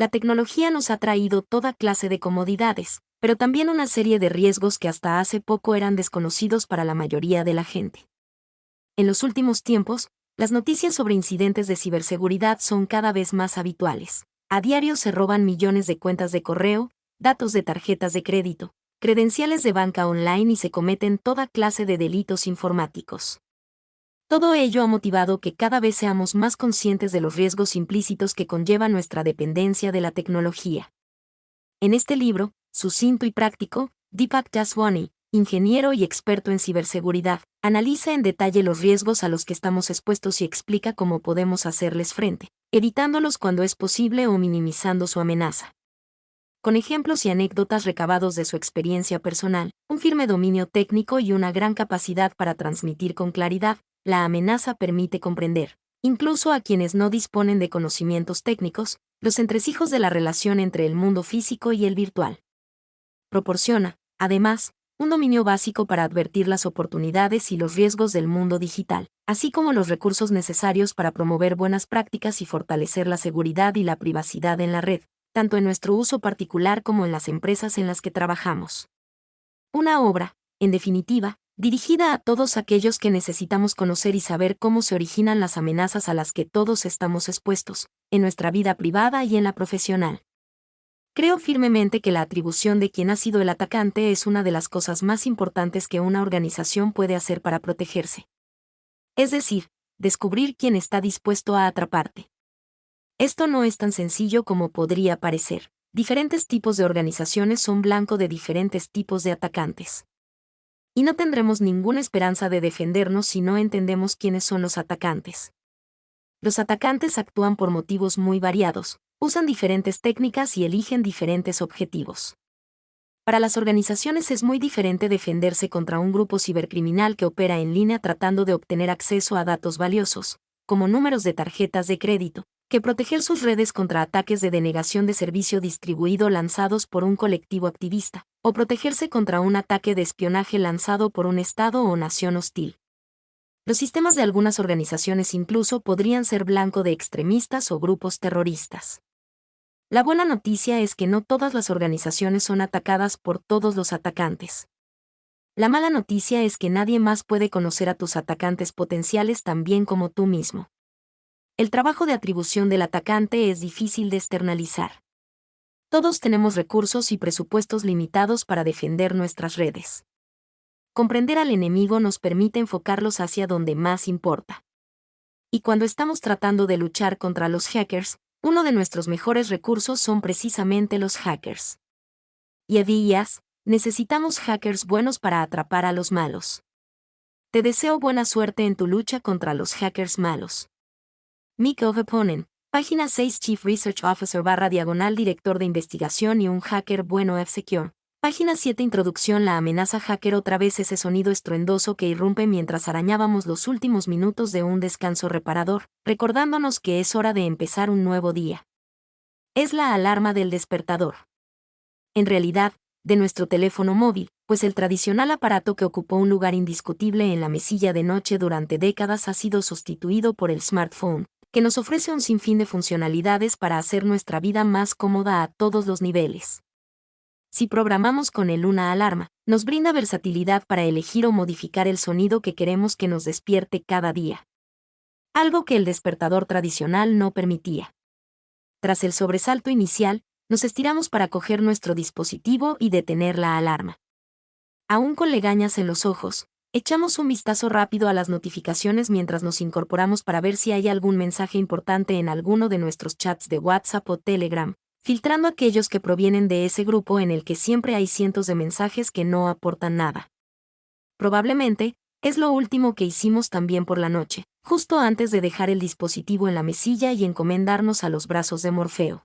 La tecnología nos ha traído toda clase de comodidades, pero también una serie de riesgos que hasta hace poco eran desconocidos para la mayoría de la gente. En los últimos tiempos, las noticias sobre incidentes de ciberseguridad son cada vez más habituales. A diario se roban millones de cuentas de correo, datos de tarjetas de crédito, credenciales de banca online y se cometen toda clase de delitos informáticos. Todo ello ha motivado que cada vez seamos más conscientes de los riesgos implícitos que conlleva nuestra dependencia de la tecnología. En este libro, sucinto y práctico, Deepak Jaswani, ingeniero y experto en ciberseguridad, analiza en detalle los riesgos a los que estamos expuestos y explica cómo podemos hacerles frente, evitándolos cuando es posible o minimizando su amenaza. Con ejemplos y anécdotas recabados de su experiencia personal, un firme dominio técnico y una gran capacidad para transmitir con claridad, la amenaza permite comprender, incluso a quienes no disponen de conocimientos técnicos, los entresijos de la relación entre el mundo físico y el virtual. Proporciona, además, un dominio básico para advertir las oportunidades y los riesgos del mundo digital, así como los recursos necesarios para promover buenas prácticas y fortalecer la seguridad y la privacidad en la red, tanto en nuestro uso particular como en las empresas en las que trabajamos. Una obra, en definitiva, dirigida a todos aquellos que necesitamos conocer y saber cómo se originan las amenazas a las que todos estamos expuestos, en nuestra vida privada y en la profesional. Creo firmemente que la atribución de quién ha sido el atacante es una de las cosas más importantes que una organización puede hacer para protegerse. Es decir, descubrir quién está dispuesto a atraparte. Esto no es tan sencillo como podría parecer. Diferentes tipos de organizaciones son blanco de diferentes tipos de atacantes. Y no tendremos ninguna esperanza de defendernos si no entendemos quiénes son los atacantes. Los atacantes actúan por motivos muy variados, usan diferentes técnicas y eligen diferentes objetivos. Para las organizaciones es muy diferente defenderse contra un grupo cibercriminal que opera en línea tratando de obtener acceso a datos valiosos, como números de tarjetas de crédito, que proteger sus redes contra ataques de denegación de servicio distribuido lanzados por un colectivo activista, o protegerse contra un ataque de espionaje lanzado por un Estado o nación hostil. Los sistemas de algunas organizaciones incluso podrían ser blanco de extremistas o grupos terroristas. La buena noticia es que no todas las organizaciones son atacadas por todos los atacantes. La mala noticia es que nadie más puede conocer a tus atacantes potenciales tan bien como tú mismo. El trabajo de atribución del atacante es difícil de externalizar. Todos tenemos recursos y presupuestos limitados para defender nuestras redes. Comprender al enemigo nos permite enfocarlos hacia donde más importa. Y cuando estamos tratando de luchar contra los hackers, uno de nuestros mejores recursos son precisamente los hackers. Y además, necesitamos hackers buenos para atrapar a los malos. Te deseo buena suerte en tu lucha contra los hackers malos. Miko Veponen, página 6 Chief Research Officer / director de investigación y un hacker bueno F-Secure. Página 7 Introducción. La amenaza hacker. Otra vez ese sonido estruendoso que irrumpe mientras arañábamos los últimos minutos de un descanso reparador, recordándonos que es hora de empezar un nuevo día. Es la alarma del despertador. En realidad, de nuestro teléfono móvil, pues el tradicional aparato que ocupó un lugar indiscutible en la mesilla de noche durante décadas ha sido sustituido por el smartphone, que nos ofrece un sinfín de funcionalidades para hacer nuestra vida más cómoda a todos los niveles. Si programamos con él una alarma, nos brinda versatilidad para elegir o modificar el sonido que queremos que nos despierte cada día. Algo que el despertador tradicional no permitía. Tras el sobresalto inicial, nos estiramos para coger nuestro dispositivo y detener la alarma. Aún con legañas en los ojos, echamos un vistazo rápido a las notificaciones mientras nos incorporamos para ver si hay algún mensaje importante en alguno de nuestros chats de WhatsApp o Telegram, filtrando aquellos que provienen de ese grupo en el que siempre hay cientos de mensajes que no aportan nada. Probablemente, es lo último que hicimos también por la noche, justo antes de dejar el dispositivo en la mesilla y encomendarnos a los brazos de Morfeo.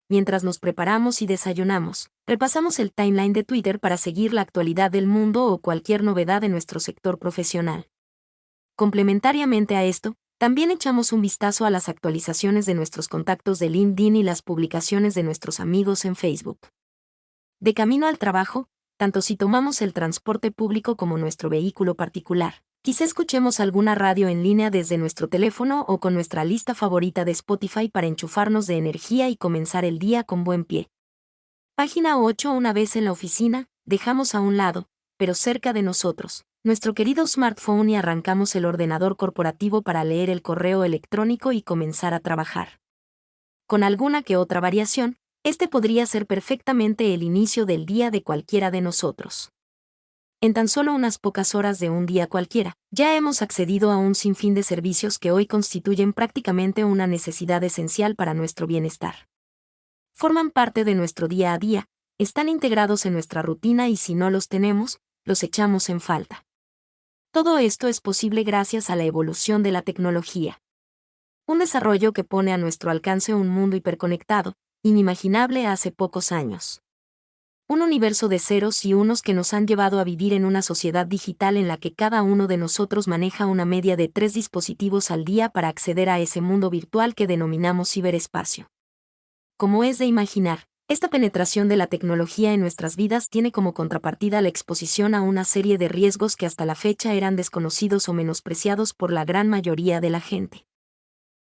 Mientras nos preparamos y desayunamos, repasamos el timeline de Twitter para seguir la actualidad del mundo o cualquier novedad en nuestro sector profesional. Complementariamente a esto, también echamos un vistazo a las actualizaciones de nuestros contactos de LinkedIn y las publicaciones de nuestros amigos en Facebook. De camino al trabajo, tanto si tomamos el transporte público como nuestro vehículo particular, Quizá escuchemos alguna radio en línea desde nuestro teléfono o con nuestra lista favorita de Spotify para enchufarnos de energía y comenzar el día con buen pie. Página 8. Una vez en la oficina, dejamos a un lado, pero cerca de nosotros, nuestro querido smartphone y arrancamos el ordenador corporativo para leer el correo electrónico y comenzar a trabajar. Con alguna que otra variación, este podría ser perfectamente el inicio del día de cualquiera de nosotros. En tan solo unas pocas horas de un día cualquiera, ya hemos accedido a un sinfín de servicios que hoy constituyen prácticamente una necesidad esencial para nuestro bienestar. Forman parte de nuestro día a día, están integrados en nuestra rutina y si no los tenemos, los echamos en falta. Todo esto es posible gracias a la evolución de la tecnología. Un desarrollo que pone a nuestro alcance un mundo hiperconectado, inimaginable hace pocos años. Un universo de ceros y unos que nos han llevado a vivir en una sociedad digital en la que cada uno de nosotros maneja una media de 3 dispositivos al día para acceder a ese mundo virtual que denominamos ciberespacio. Como es de imaginar, esta penetración de la tecnología en nuestras vidas tiene como contrapartida la exposición a una serie de riesgos que hasta la fecha eran desconocidos o menospreciados por la gran mayoría de la gente.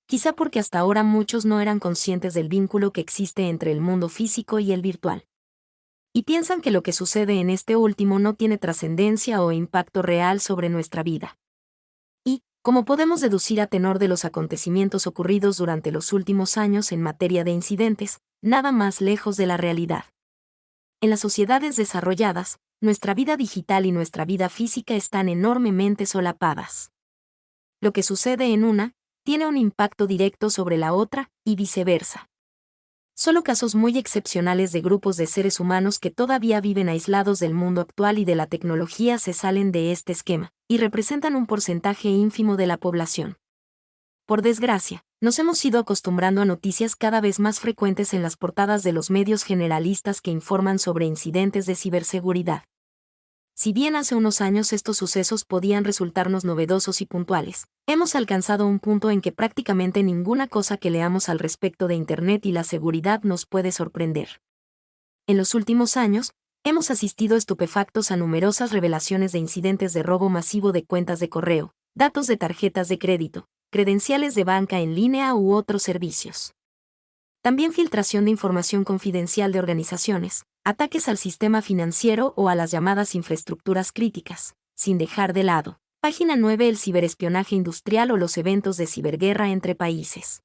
Quizá porque hasta ahora muchos no eran conscientes del vínculo que existe entre el mundo físico y el virtual. Y piensan que lo que sucede en este último no tiene trascendencia o impacto real sobre nuestra vida. Y, como podemos deducir a tenor de los acontecimientos ocurridos durante los últimos años en materia de incidentes, nada más lejos de la realidad. En las sociedades desarrolladas, nuestra vida digital y nuestra vida física están enormemente solapadas. Lo que sucede en una, tiene un impacto directo sobre la otra, y viceversa. Solo casos muy excepcionales de grupos de seres humanos que todavía viven aislados del mundo actual y de la tecnología se salen de este esquema, y representan un porcentaje ínfimo de la población. Por desgracia, nos hemos ido acostumbrando a noticias cada vez más frecuentes en las portadas de los medios generalistas que informan sobre incidentes de ciberseguridad. Si bien hace unos años estos sucesos podían resultarnos novedosos y puntuales, hemos alcanzado un punto en que prácticamente ninguna cosa que leamos al respecto de Internet y la seguridad nos puede sorprender. En los últimos años, hemos asistido estupefactos a numerosas revelaciones de incidentes de robo masivo de cuentas de correo, datos de tarjetas de crédito, credenciales de banca en línea u otros servicios. También filtración de información confidencial de organizaciones, ataques al sistema financiero o a las llamadas infraestructuras críticas, sin dejar de lado. Página 9. El ciberespionaje industrial o los eventos de ciberguerra entre países.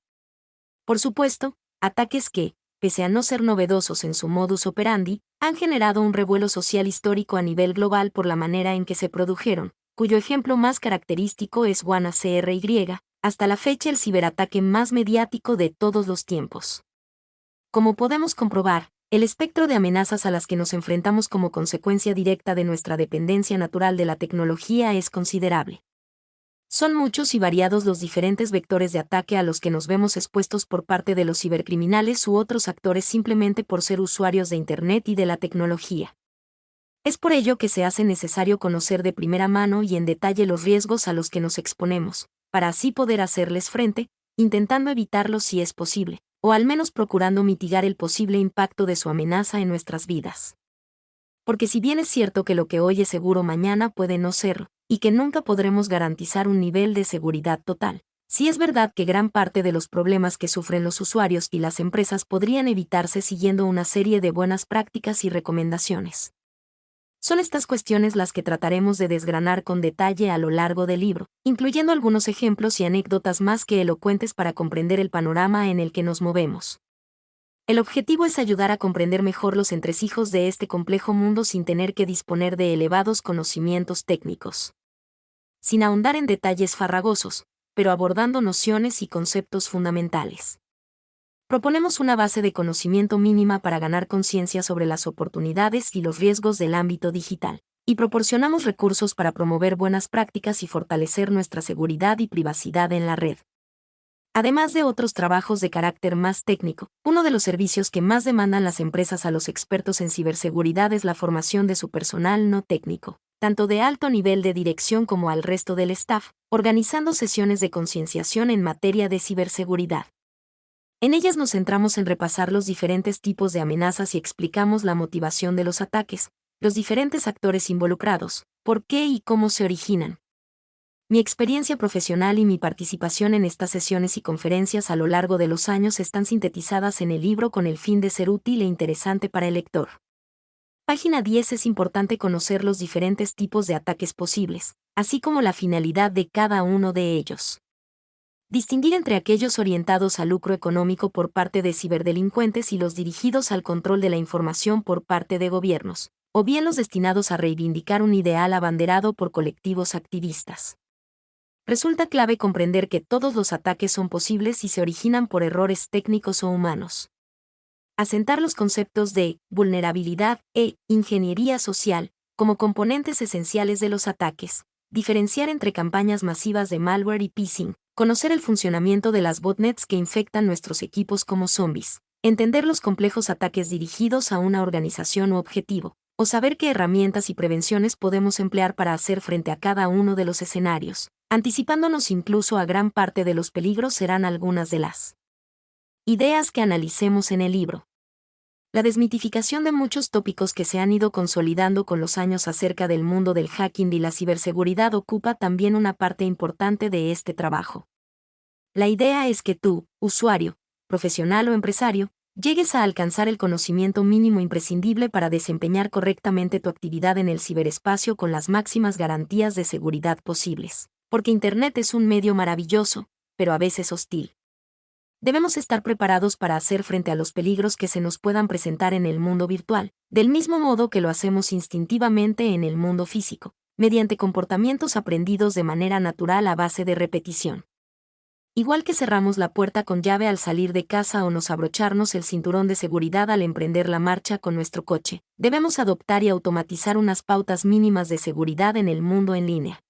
Por supuesto, ataques que, pese a no ser novedosos en su modus operandi, han generado un revuelo social histórico a nivel global por la manera en que se produjeron, cuyo ejemplo más característico es WannaCry, hasta la fecha el ciberataque más mediático de todos los tiempos. Como podemos comprobar, el espectro de amenazas a las que nos enfrentamos como consecuencia directa de nuestra dependencia natural de la tecnología es considerable. Son muchos y variados los diferentes vectores de ataque a los que nos vemos expuestos por parte de los cibercriminales u otros actores simplemente por ser usuarios de Internet y de la tecnología. Es por ello que se hace necesario conocer de primera mano y en detalle los riesgos a los que nos exponemos, para así poder hacerles frente, intentando evitarlos si es posible, o al menos procurando mitigar el posible impacto de su amenaza en nuestras vidas. Porque si bien es cierto que lo que hoy es seguro mañana puede no serlo, y que nunca podremos garantizar un nivel de seguridad total, sí es verdad que gran parte de los problemas que sufren los usuarios y las empresas podrían evitarse siguiendo una serie de buenas prácticas y recomendaciones. Son estas cuestiones las que trataremos de desgranar con detalle a lo largo del libro, incluyendo algunos ejemplos y anécdotas más que elocuentes para comprender el panorama en el que nos movemos. El objetivo es ayudar a comprender mejor los entresijos de este complejo mundo sin tener que disponer de elevados conocimientos técnicos. Sin ahondar en detalles farragosos, pero abordando nociones y conceptos fundamentales. Proponemos una base de conocimiento mínima para ganar conciencia sobre las oportunidades y los riesgos del ámbito digital, y proporcionamos recursos para promover buenas prácticas y fortalecer nuestra seguridad y privacidad en la red. Además de otros trabajos de carácter más técnico, uno de los servicios que más demandan las empresas a los expertos en ciberseguridad es la formación de su personal no técnico, tanto de alto nivel de dirección como al resto del staff, organizando sesiones de concienciación en materia de ciberseguridad. En ellas nos centramos en repasar los diferentes tipos de amenazas y explicamos la motivación de los ataques, los diferentes actores involucrados, por qué y cómo se originan. Mi experiencia profesional y mi participación en estas sesiones y conferencias a lo largo de los años están sintetizadas en el libro con el fin de ser útil e interesante para el lector. Página 10. Es importante conocer los diferentes tipos de ataques posibles, así como la finalidad de cada uno de ellos. Distinguir entre aquellos orientados al lucro económico por parte de ciberdelincuentes y los dirigidos al control de la información por parte de gobiernos, o bien los destinados a reivindicar un ideal abanderado por colectivos activistas. Resulta clave comprender que todos los ataques son posibles y se originan por errores técnicos o humanos. Asentar los conceptos de vulnerabilidad e ingeniería social como componentes esenciales de los ataques, diferenciar entre campañas masivas de malware y phishing, conocer el funcionamiento de las botnets que infectan nuestros equipos como zombies, entender los complejos ataques dirigidos a una organización u objetivo, o saber qué herramientas y prevenciones podemos emplear para hacer frente a cada uno de los escenarios, anticipándonos incluso a gran parte de los peligros, serán algunas de las ideas que analicemos en el libro. La desmitificación de muchos tópicos que se han ido consolidando con los años acerca del mundo del hacking y la ciberseguridad ocupa también una parte importante de este trabajo. La idea es que tú, usuario, profesional o empresario, llegues a alcanzar el conocimiento mínimo imprescindible para desempeñar correctamente tu actividad en el ciberespacio con las máximas garantías de seguridad posibles. Porque Internet es un medio maravilloso, pero a veces hostil. Debemos estar preparados para hacer frente a los peligros que se nos puedan presentar en el mundo virtual, del mismo modo que lo hacemos instintivamente en el mundo físico, mediante comportamientos aprendidos de manera natural a base de repetición. Igual que cerramos la puerta con llave al salir de casa o nos abrocharnos el cinturón de seguridad al emprender la marcha con nuestro coche, debemos adoptar y automatizar unas pautas mínimas de seguridad en el mundo en línea.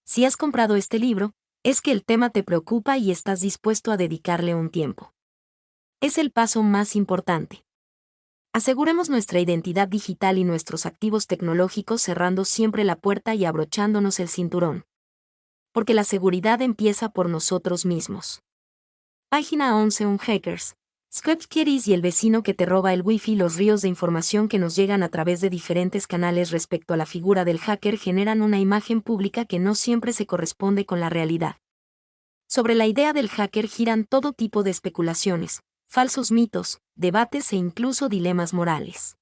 Si has comprado este libro, es que el tema te preocupa y estás dispuesto a dedicarle un tiempo. Es el paso más importante. Aseguremos nuestra identidad digital y nuestros activos tecnológicos cerrando siempre la puerta y abrochándonos el cinturón. Porque la seguridad empieza por nosotros mismos. Página 11. Un hackers, script y el vecino que te roba el wifi. Los ríos de información que nos llegan a través de diferentes canales respecto a la figura del hacker generan una imagen pública que no siempre se corresponde con la realidad. Sobre la idea del hacker giran todo tipo de especulaciones, falsos mitos, debates e incluso dilemas morales.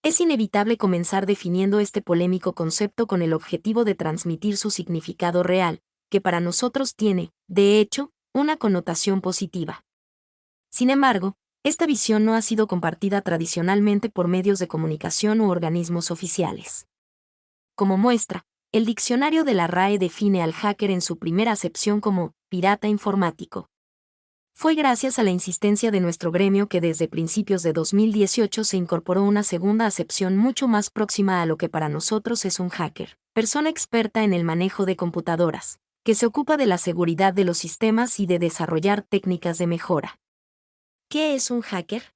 Es inevitable comenzar definiendo este polémico concepto con el objetivo de transmitir su significado real, que para nosotros tiene, de hecho, una connotación positiva. Sin embargo, esta visión no ha sido compartida tradicionalmente por medios de comunicación u organismos oficiales. Como muestra, el diccionario de la RAE define al hacker en su primera acepción como pirata informático. Fue gracias a la insistencia de nuestro gremio que desde principios de 2018 se incorporó una segunda acepción mucho más próxima a lo que para nosotros es un hacker, persona experta en el manejo de computadoras, que se ocupa de la seguridad de los sistemas y de desarrollar técnicas de mejora. ¿Qué es un hacker?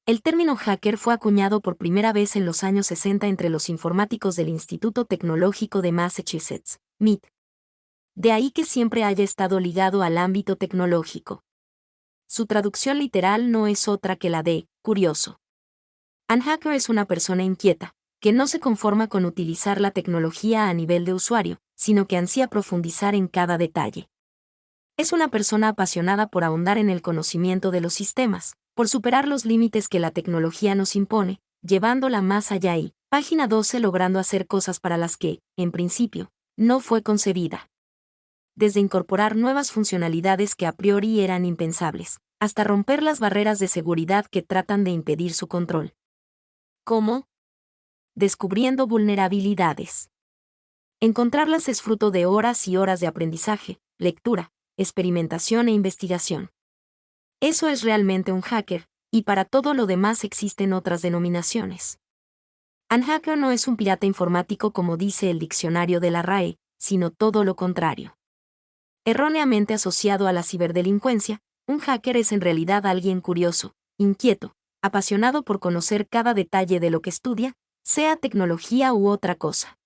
El término hacker fue acuñado por primera vez en los años 60 entre los informáticos del Instituto Tecnológico de Massachusetts, MIT. De ahí que siempre haya estado ligado al ámbito tecnológico. Su traducción literal no es otra que la de curioso. Un hacker es una persona inquieta, que no se conforma con utilizar la tecnología a nivel de usuario, sino que ansía profundizar en cada detalle. Es una persona apasionada por ahondar en el conocimiento de los sistemas, por superar los límites que la tecnología nos impone, llevándola más allá y, página 12, logrando hacer cosas para las que, en principio, no fue concebida. Desde incorporar nuevas funcionalidades que a priori eran impensables, hasta romper las barreras de seguridad que tratan de impedir su control. ¿Cómo? Descubriendo vulnerabilidades. Encontrarlas es fruto de horas y horas de aprendizaje, lectura, experimentación e investigación. Eso es realmente un hacker, y para todo lo demás existen otras denominaciones. Un hacker no es un pirata informático como dice el diccionario de la RAE, sino todo lo contrario. Erróneamente asociado a la ciberdelincuencia, un hacker es en realidad alguien curioso, inquieto, apasionado por conocer cada detalle de lo que estudia, sea tecnología u otra cosa.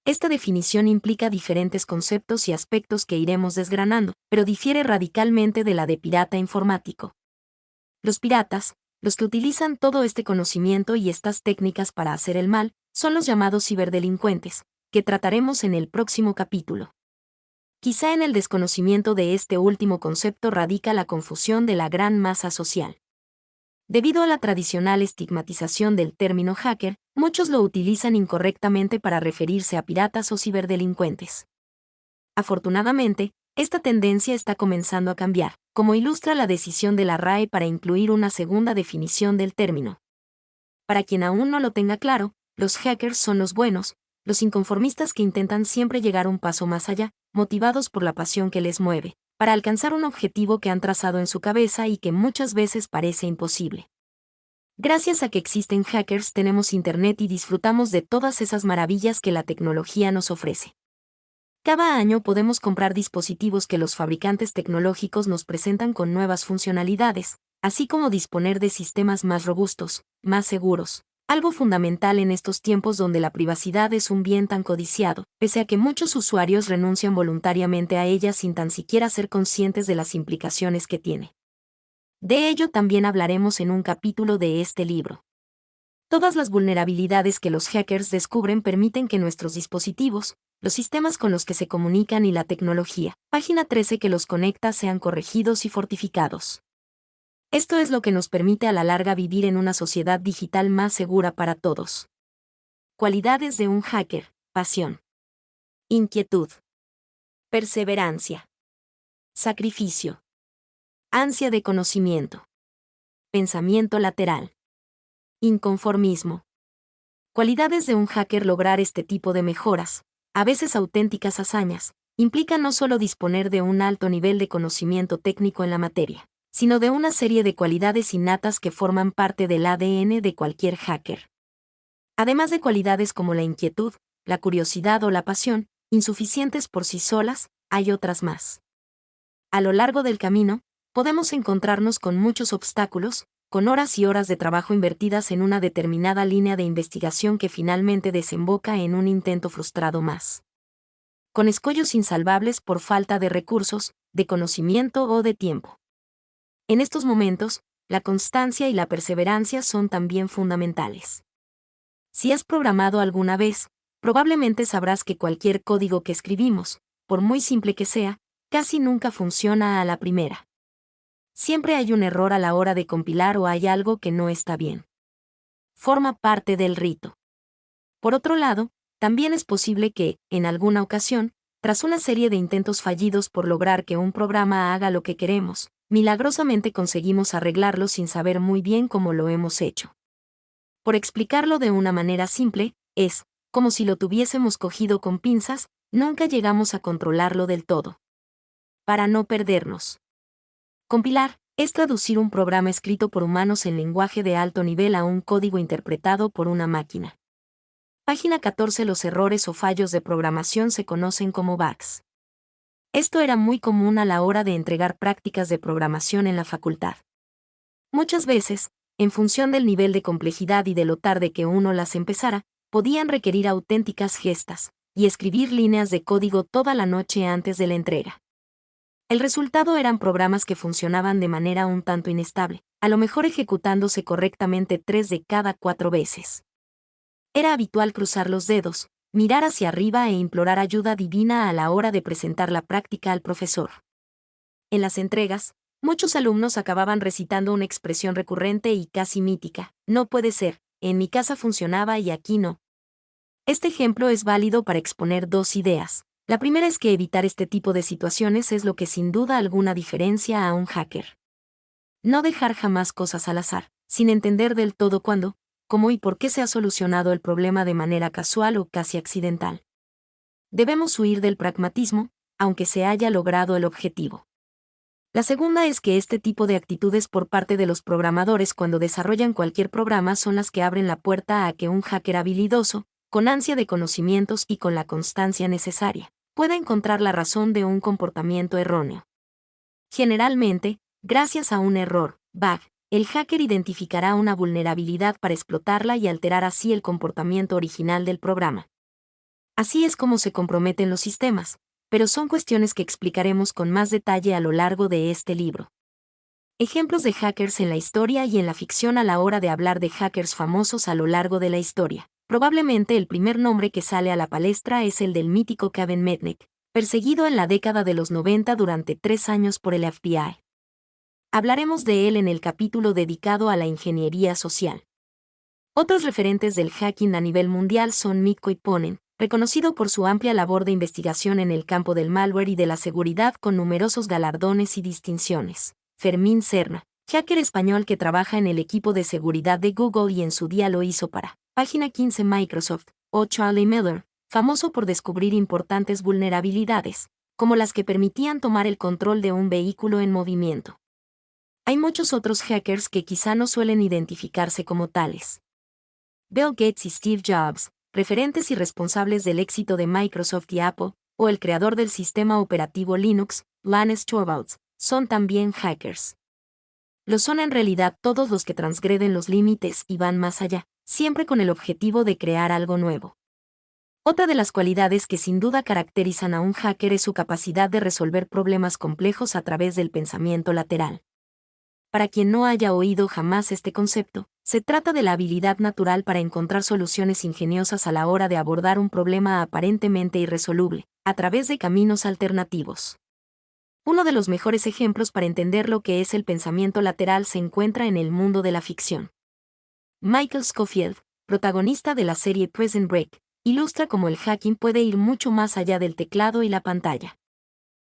Esta definición implica diferentes conceptos y aspectos que iremos desgranando, pero difiere radicalmente de la de pirata informático. Los piratas, los que utilizan todo este conocimiento y estas técnicas para hacer el mal, son los llamados ciberdelincuentes, que trataremos en el próximo capítulo. Quizá en el desconocimiento de este último concepto radica la confusión de la gran masa social. Debido a la tradicional estigmatización del término hacker, muchos lo utilizan incorrectamente para referirse a piratas o ciberdelincuentes. Afortunadamente, esta tendencia está comenzando a cambiar, como ilustra la decisión de la RAE para incluir una segunda definición del término. Para quien aún no lo tenga claro, los hackers son los buenos, los inconformistas que intentan siempre llegar un paso más allá, motivados por la pasión que les mueve, para alcanzar un objetivo que han trazado en su cabeza y que muchas veces parece imposible. Gracias a que existen hackers tenemos Internet y disfrutamos de todas esas maravillas que la tecnología nos ofrece. Cada año podemos comprar dispositivos que los fabricantes tecnológicos nos presentan con nuevas funcionalidades, así como disponer de sistemas más robustos, más seguros, algo fundamental en estos tiempos donde la privacidad es un bien tan codiciado, pese a que muchos usuarios renuncian voluntariamente a ella sin tan siquiera ser conscientes de las implicaciones que tiene. De ello también hablaremos en un capítulo de este libro. Todas las vulnerabilidades que los hackers descubren permiten que nuestros dispositivos, los sistemas con los que se comunican y la tecnología, página 13 que los conecta sean corregidos y fortificados. Esto es lo que nos permite a la larga vivir en una sociedad digital más segura para todos. Cualidades de un hacker: pasión, inquietud, perseverancia, sacrificio, ansia de conocimiento, pensamiento lateral, inconformismo. Cualidades de un hacker: lograr este tipo de mejoras, a veces auténticas hazañas, implica no solo disponer de un alto nivel de conocimiento técnico en la materia, sino de una serie de cualidades innatas que forman parte del ADN de cualquier hacker. Además de cualidades como la inquietud, la curiosidad o la pasión, insuficientes por sí solas, hay otras más. A lo largo del camino, podemos encontrarnos con muchos obstáculos, con horas y horas de trabajo invertidas en una determinada línea de investigación que finalmente desemboca en un intento frustrado más. Con escollos insalvables por falta de recursos, de conocimiento o de tiempo. En estos momentos, la constancia y la perseverancia son también fundamentales. Si has programado alguna vez, probablemente sabrás que cualquier código que escribimos, por muy simple que sea, casi nunca funciona a la primera. Siempre hay un error a la hora de compilar o hay algo que no está bien. Forma parte del rito. Por otro lado, también es posible que, en alguna ocasión, tras una serie de intentos fallidos por lograr que un programa haga lo que queremos, milagrosamente conseguimos arreglarlo sin saber muy bien cómo lo hemos hecho. Por explicarlo de una manera simple, es como si lo tuviésemos cogido con pinzas, nunca llegamos a controlarlo del todo. Para no perdernos. Compilar es traducir un programa escrito por humanos en lenguaje de alto nivel a un código interpretado por una máquina. Página 14. Los errores o fallos de programación se conocen como bugs. Esto era muy común a la hora de entregar prácticas de programación en la facultad. Muchas veces, en función del nivel de complejidad y de lo tarde que uno las empezara, podían requerir auténticas gestas, y escribir líneas de código toda la noche antes de la entrega. El resultado eran programas que funcionaban de manera un tanto inestable, a lo mejor ejecutándose correctamente 3 de cada 4 veces. Era habitual cruzar los dedos, mirar hacia arriba e implorar ayuda divina a la hora de presentar la práctica al profesor. En las entregas, muchos alumnos acababan recitando una expresión recurrente y casi mítica: no puede ser, en mi casa funcionaba y aquí no. Este ejemplo es válido para exponer dos ideas. La primera es que evitar este tipo de situaciones es lo que sin duda alguna diferencia a un hacker. No dejar jamás cosas al azar, sin entender del todo cuándo, cómo y por qué se ha solucionado el problema de manera casual o casi accidental. Debemos huir del pragmatismo, aunque se haya logrado el objetivo. La segunda es que este tipo de actitudes por parte de los programadores cuando desarrollan cualquier programa son las que abren la puerta a que un hacker habilidoso, con ansia de conocimientos y con la constancia necesaria, pueda encontrar la razón de un comportamiento erróneo. Generalmente, gracias a un error, bug, el hacker identificará una vulnerabilidad para explotarla y alterar así el comportamiento original del programa. Así es como se comprometen los sistemas, pero son cuestiones que explicaremos con más detalle a lo largo de este libro. Ejemplos de hackers en la historia y en la ficción. A la hora de hablar de hackers famosos a lo largo de la historia, Probablemente el primer nombre que sale a la palestra es el del mítico Kevin Mitnick, perseguido en la década de los 90 durante 3 años por el FBI. Hablaremos de él en el capítulo dedicado a la ingeniería social. Otros referentes del hacking a nivel mundial son Mikko Ipponen, reconocido por su amplia labor de investigación en el campo del malware y de la seguridad con numerosos galardones y distinciones. Fermín Serna, hacker español que trabaja en el equipo de seguridad de Google y en su día lo hizo para Página 15 Microsoft, o Charlie Miller, famoso por descubrir importantes vulnerabilidades, como las que permitían tomar el control de un vehículo en movimiento. Hay muchos otros hackers que quizá no suelen identificarse como tales. Bill Gates y Steve Jobs, referentes y responsables del éxito de Microsoft y Apple, o el creador del sistema operativo Linux, Linus Torvalds, son también hackers. Lo son en realidad todos los que transgreden los límites y van más allá, siempre con el objetivo de crear algo nuevo. Otra de las cualidades que sin duda caracterizan a un hacker es su capacidad de resolver problemas complejos a través del pensamiento lateral. Para quien no haya oído jamás este concepto, se trata de la habilidad natural para encontrar soluciones ingeniosas a la hora de abordar un problema aparentemente irresoluble, a través de caminos alternativos. Uno de los mejores ejemplos para entender lo que es el pensamiento lateral se encuentra en el mundo de la ficción. Michael Scofield, protagonista de la serie Prison Break, ilustra cómo el hacking puede ir mucho más allá del teclado y la pantalla.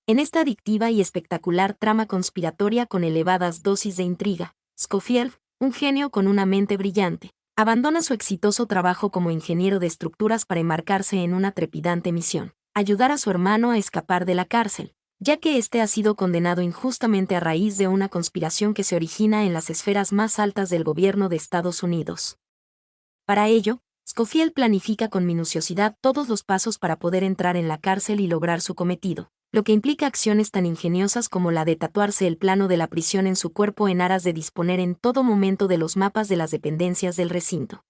En esta adictiva y espectacular trama conspiratoria con elevadas dosis de intriga, Scofield, un genio con una mente brillante, abandona su exitoso trabajo como ingeniero de estructuras para embarcarse en una trepidante misión: ayudar a su hermano a escapar de la cárcel, ya que éste ha sido condenado injustamente a raíz de una conspiración que se origina en las esferas más altas del gobierno de Estados Unidos. Para ello, Scofield planifica con minuciosidad todos los pasos para poder entrar en la cárcel y lograr su cometido, lo que implica acciones tan ingeniosas como la de tatuarse el plano de la prisión en su cuerpo en aras de disponer en todo momento de los mapas de las dependencias del recinto.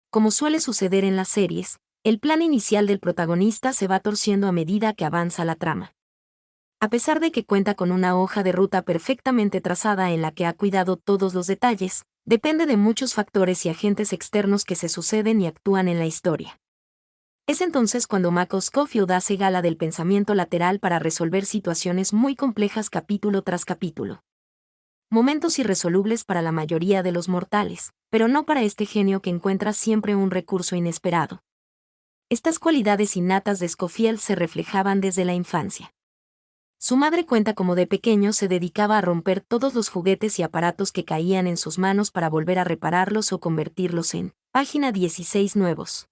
Como suele suceder en las series, el plan inicial del protagonista se va torciendo a medida que avanza la trama. A pesar de que cuenta con una hoja de ruta perfectamente trazada en la que ha cuidado todos los detalles, depende de muchos factores y agentes externos que se suceden y actúan en la historia. Es entonces cuando Michael Scofield hace gala del pensamiento lateral para resolver situaciones muy complejas capítulo tras capítulo. Momentos irresolubles para la mayoría de los mortales, pero no para este genio que encuentra siempre un recurso inesperado. Estas cualidades innatas de Scofield se reflejaban desde la infancia. Su madre cuenta cómo de pequeño se dedicaba a romper todos los juguetes y aparatos que caían en sus manos para volver a repararlos o convertirlos en Página 16 nuevos.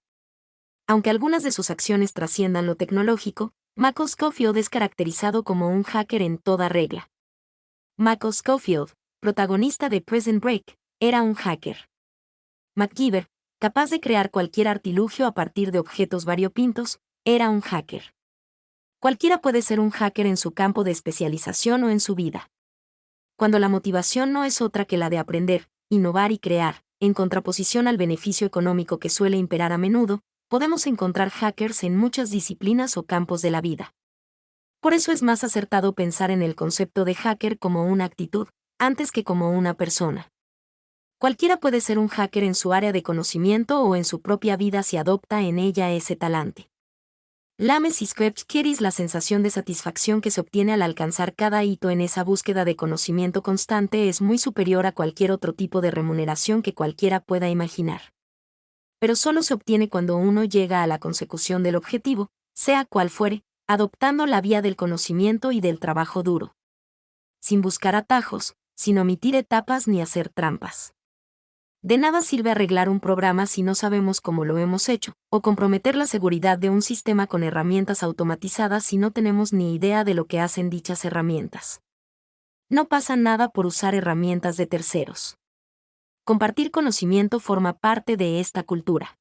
Aunque algunas de sus acciones trasciendan lo tecnológico, Michael Scofield es caracterizado como un hacker en toda regla. Michael Scofield, protagonista de Prison Break, era un hacker. MacGyver, capaz de crear cualquier artilugio a partir de objetos variopintos, era un hacker. Cualquiera puede ser un hacker en su campo de especialización o en su vida. Cuando la motivación no es otra que la de aprender, innovar y crear, en contraposición al beneficio económico que suele imperar a menudo, podemos encontrar hackers en muchas disciplinas o campos de la vida. Por eso es más acertado pensar en el concepto de hacker como una actitud, antes que como una persona. Cualquiera puede ser un hacker en su área de conocimiento o en su propia vida si adopta en ella ese talante. Lames y Scratch Kitties. La sensación de satisfacción que se obtiene al alcanzar cada hito en esa búsqueda de conocimiento constante es muy superior a cualquier otro tipo de remuneración que cualquiera pueda imaginar. Pero solo se obtiene cuando uno llega a la consecución del objetivo, sea cual fuere, adoptando la vía del conocimiento y del trabajo duro. Sin buscar atajos, sin omitir etapas ni hacer trampas. De nada sirve arreglar un programa si no sabemos cómo lo hemos hecho, o comprometer la seguridad de un sistema con herramientas automatizadas si no tenemos ni idea de lo que hacen dichas herramientas. No pasa nada por usar herramientas de terceros. Compartir conocimiento forma parte de esta cultura.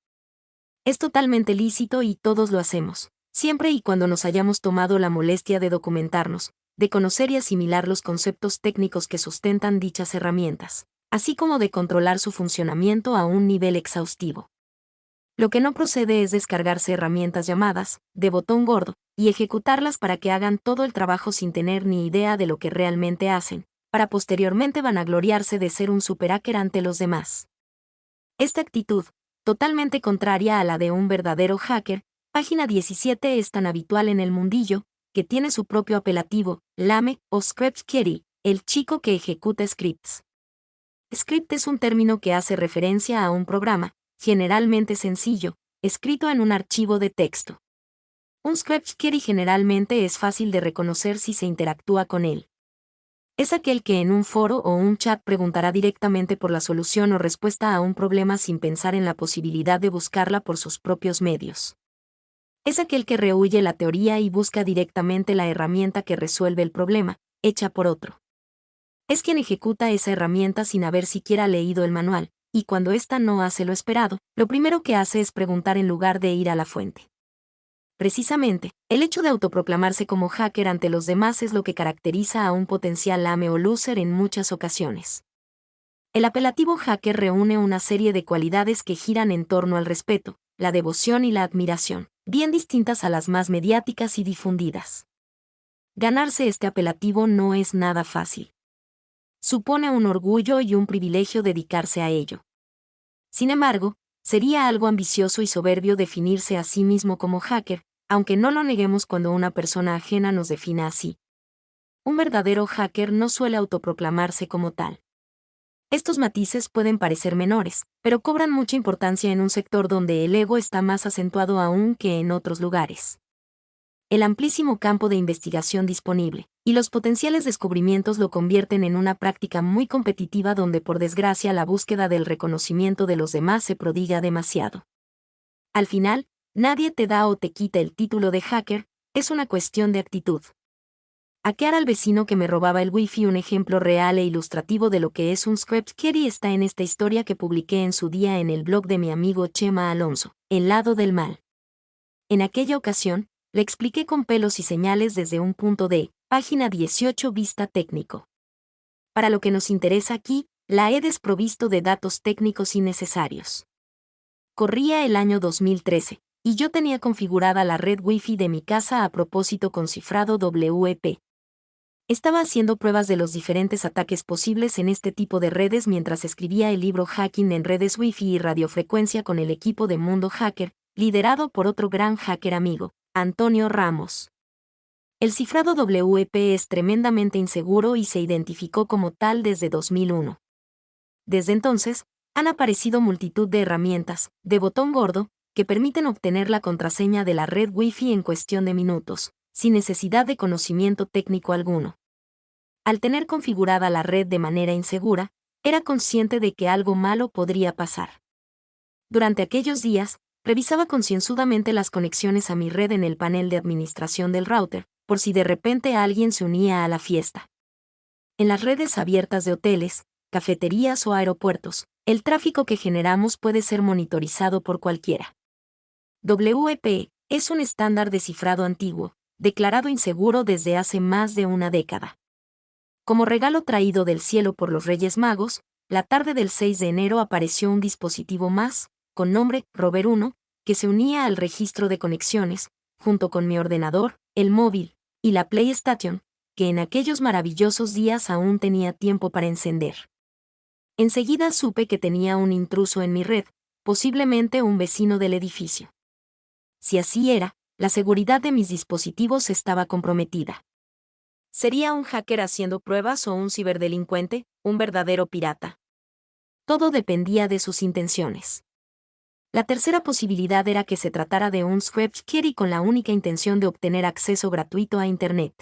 Es totalmente lícito y todos lo hacemos, siempre y cuando nos hayamos tomado la molestia de documentarnos, de conocer y asimilar los conceptos técnicos que sustentan dichas herramientas, así como de controlar su funcionamiento a un nivel exhaustivo. Lo que no procede es descargarse herramientas llamadas, de botón gordo, y ejecutarlas para que hagan todo el trabajo sin tener ni idea de lo que realmente hacen, para posteriormente vanagloriarse de ser un superhacker ante los demás. Esta actitud, totalmente contraria a la de un verdadero hacker. Página 17 es tan habitual en el mundillo, que tiene su propio apelativo, Lame o Script Kiddie, el chico que ejecuta scripts. Script es un término que hace referencia a un programa, generalmente sencillo, escrito en un archivo de texto. Un Script Kiddie generalmente es fácil de reconocer si se interactúa con él. Es aquel que en un foro o un chat preguntará directamente por la solución o respuesta a un problema sin pensar en la posibilidad de buscarla por sus propios medios. Es aquel que rehúye la teoría y busca directamente la herramienta que resuelve el problema, hecha por otro. Es quien ejecuta esa herramienta sin haber siquiera leído el manual, y cuando ésta no hace lo esperado, lo primero que hace es preguntar en lugar de ir a la fuente. Precisamente, el hecho de autoproclamarse como hacker ante los demás es lo que caracteriza a un potencial lame o loser en muchas ocasiones. El apelativo hacker reúne una serie de cualidades que giran en torno al respeto, la devoción y la admiración, bien distintas a las más mediáticas y difundidas. Ganarse este apelativo no es nada fácil. Supone un orgullo y un privilegio dedicarse a ello. Sin embargo, sería algo ambicioso y soberbio definirse a sí mismo como hacker, aunque no lo neguemos cuando una persona ajena nos defina así. Un verdadero hacker no suele autoproclamarse como tal. Estos matices pueden parecer menores, pero cobran mucha importancia en un sector donde el ego está más acentuado aún que en otros lugares. El amplísimo campo de investigación disponible, y los potenciales descubrimientos lo convierten en una práctica muy competitiva donde por desgracia la búsqueda del reconocimiento de los demás se prodiga demasiado. Al final, nadie te da o te quita el título de hacker, es una cuestión de actitud. Hackear al vecino que me robaba el wifi. Un ejemplo real e ilustrativo de lo que es un Script Kiddie está en esta historia que publiqué en su día en el blog de mi amigo Chema Alonso, El lado del mal. En aquella ocasión, le expliqué con pelos y señales desde un punto de página 18 vista técnico. Para lo que nos interesa aquí, la he desprovisto de datos técnicos innecesarios. Corría el año 2013, y yo tenía configurada la red Wi-Fi de mi casa a propósito con cifrado WEP. Estaba haciendo pruebas de los diferentes ataques posibles en este tipo de redes mientras escribía el libro Hacking en redes Wi-Fi y radiofrecuencia con el equipo de Mundo Hacker, liderado por otro gran hacker amigo, Antonio Ramos. El cifrado WEP es tremendamente inseguro y se identificó como tal desde 2001. Desde entonces, han aparecido multitud de herramientas, de botón gordo, que permiten obtener la contraseña de la red Wi-Fi en cuestión de minutos, sin necesidad de conocimiento técnico alguno. Al tener configurada la red de manera insegura, era consciente de que algo malo podría pasar. Durante aquellos días, revisaba concienzudamente las conexiones a mi red en el panel de administración del router, por si de repente alguien se unía a la fiesta. En las redes abiertas de hoteles, cafeterías o aeropuertos, el tráfico que generamos puede ser monitorizado por cualquiera. WEP es un estándar de cifrado antiguo, declarado inseguro desde hace más de una década. Como regalo traído del cielo por los Reyes Magos, la tarde del 6 de enero apareció un dispositivo más, con nombre Rover 1, que se unía al registro de conexiones, junto con mi ordenador, el móvil, y la PlayStation, que en aquellos maravillosos días aún tenía tiempo para encender. Enseguida supe que tenía un intruso en mi red, posiblemente un vecino del edificio. Si así era, la seguridad de mis dispositivos estaba comprometida. ¿Sería un hacker haciendo pruebas o un ciberdelincuente, un verdadero pirata? Todo dependía de sus intenciones. La tercera posibilidad era que se tratara de un Script Kiddie con la única intención de obtener acceso gratuito a Internet.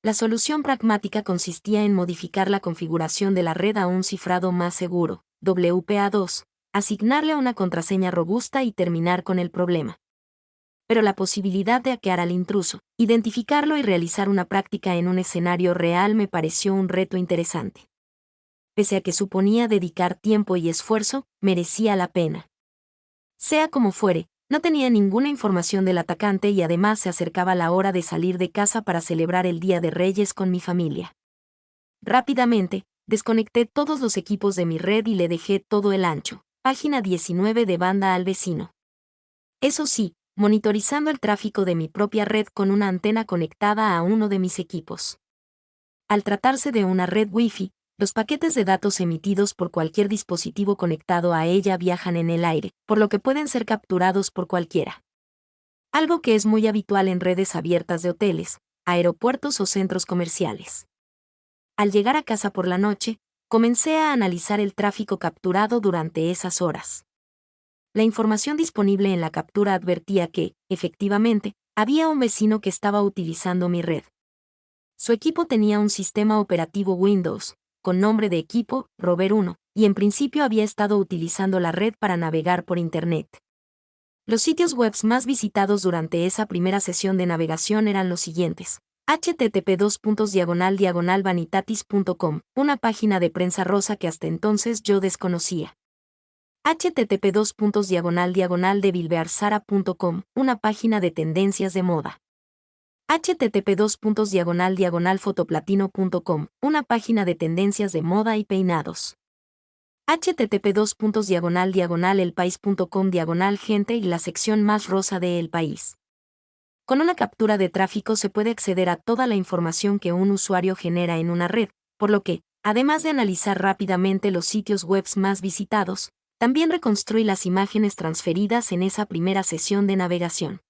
La solución pragmática consistía en modificar la configuración de la red a un cifrado más seguro, WPA2, asignarle una contraseña robusta y terminar con el problema. Pero la posibilidad de hackear al intruso, identificarlo y realizar una práctica en un escenario real me pareció un reto interesante. Pese a que suponía dedicar tiempo y esfuerzo, merecía la pena. Sea como fuere, no tenía ninguna información del atacante y además se acercaba la hora de salir de casa para celebrar el Día de Reyes con mi familia. Rápidamente, desconecté todos los equipos de mi red y le dejé todo el ancho, página 19 de banda al vecino. Eso sí, monitorizando el tráfico de mi propia red con una antena conectada a uno de mis equipos. Al tratarse de una red Wi-Fi, Los paquetes de datos emitidos por cualquier dispositivo conectado a ella viajan en el aire, por lo que pueden ser capturados por cualquiera. Algo que es muy habitual en redes abiertas de hoteles, aeropuertos o centros comerciales. Al llegar a casa por la noche, comencé a analizar el tráfico capturado durante esas horas. La información disponible en la captura advertía que, efectivamente, había un vecino que estaba utilizando mi red. Su equipo tenía un sistema operativo Windows, con nombre de equipo, Rover 1, y en principio había estado utilizando la red para navegar por Internet. Los sitios web más visitados durante esa primera sesión de navegación eran los siguientes. http://vanitatis.com, una página de prensa rosa que hasta entonces yo desconocía. http://debilbearsara.com, una página de tendencias de moda. http://fotoplatino.com, una página de tendencias de moda y peinados. http://elpais.com gente y la sección más rosa de El País. Con una captura de tráfico se puede acceder a toda la información que un usuario genera en una red, por lo que, además de analizar rápidamente los sitios web más visitados, también reconstruí las imágenes transferidas en esa primera sesión de navegación.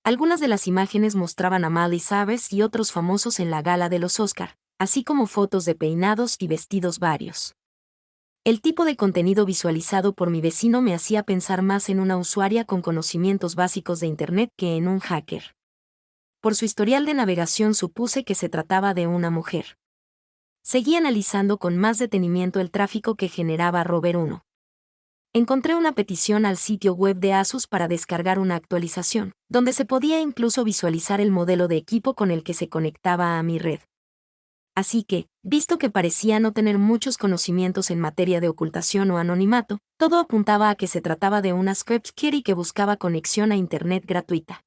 Algunas de las imágenes mostraban a Miley Cyrus y otros famosos en la gala de los Oscar, así como fotos de peinados y vestidos varios. El tipo de contenido visualizado por mi vecino me hacía pensar más en una usuaria con conocimientos básicos de Internet que en un hacker. Por su historial de navegación supuse que se trataba de una mujer. Seguí analizando con más detenimiento el tráfico que generaba Rover 1. Encontré una petición al sitio web de Asus para descargar una actualización, donde se podía incluso visualizar el modelo de equipo con el que se conectaba a mi red. Así que, visto que parecía no tener muchos conocimientos en materia de ocultación o anonimato, todo apuntaba a que se trataba de una script kiddie que buscaba conexión a Internet gratuita.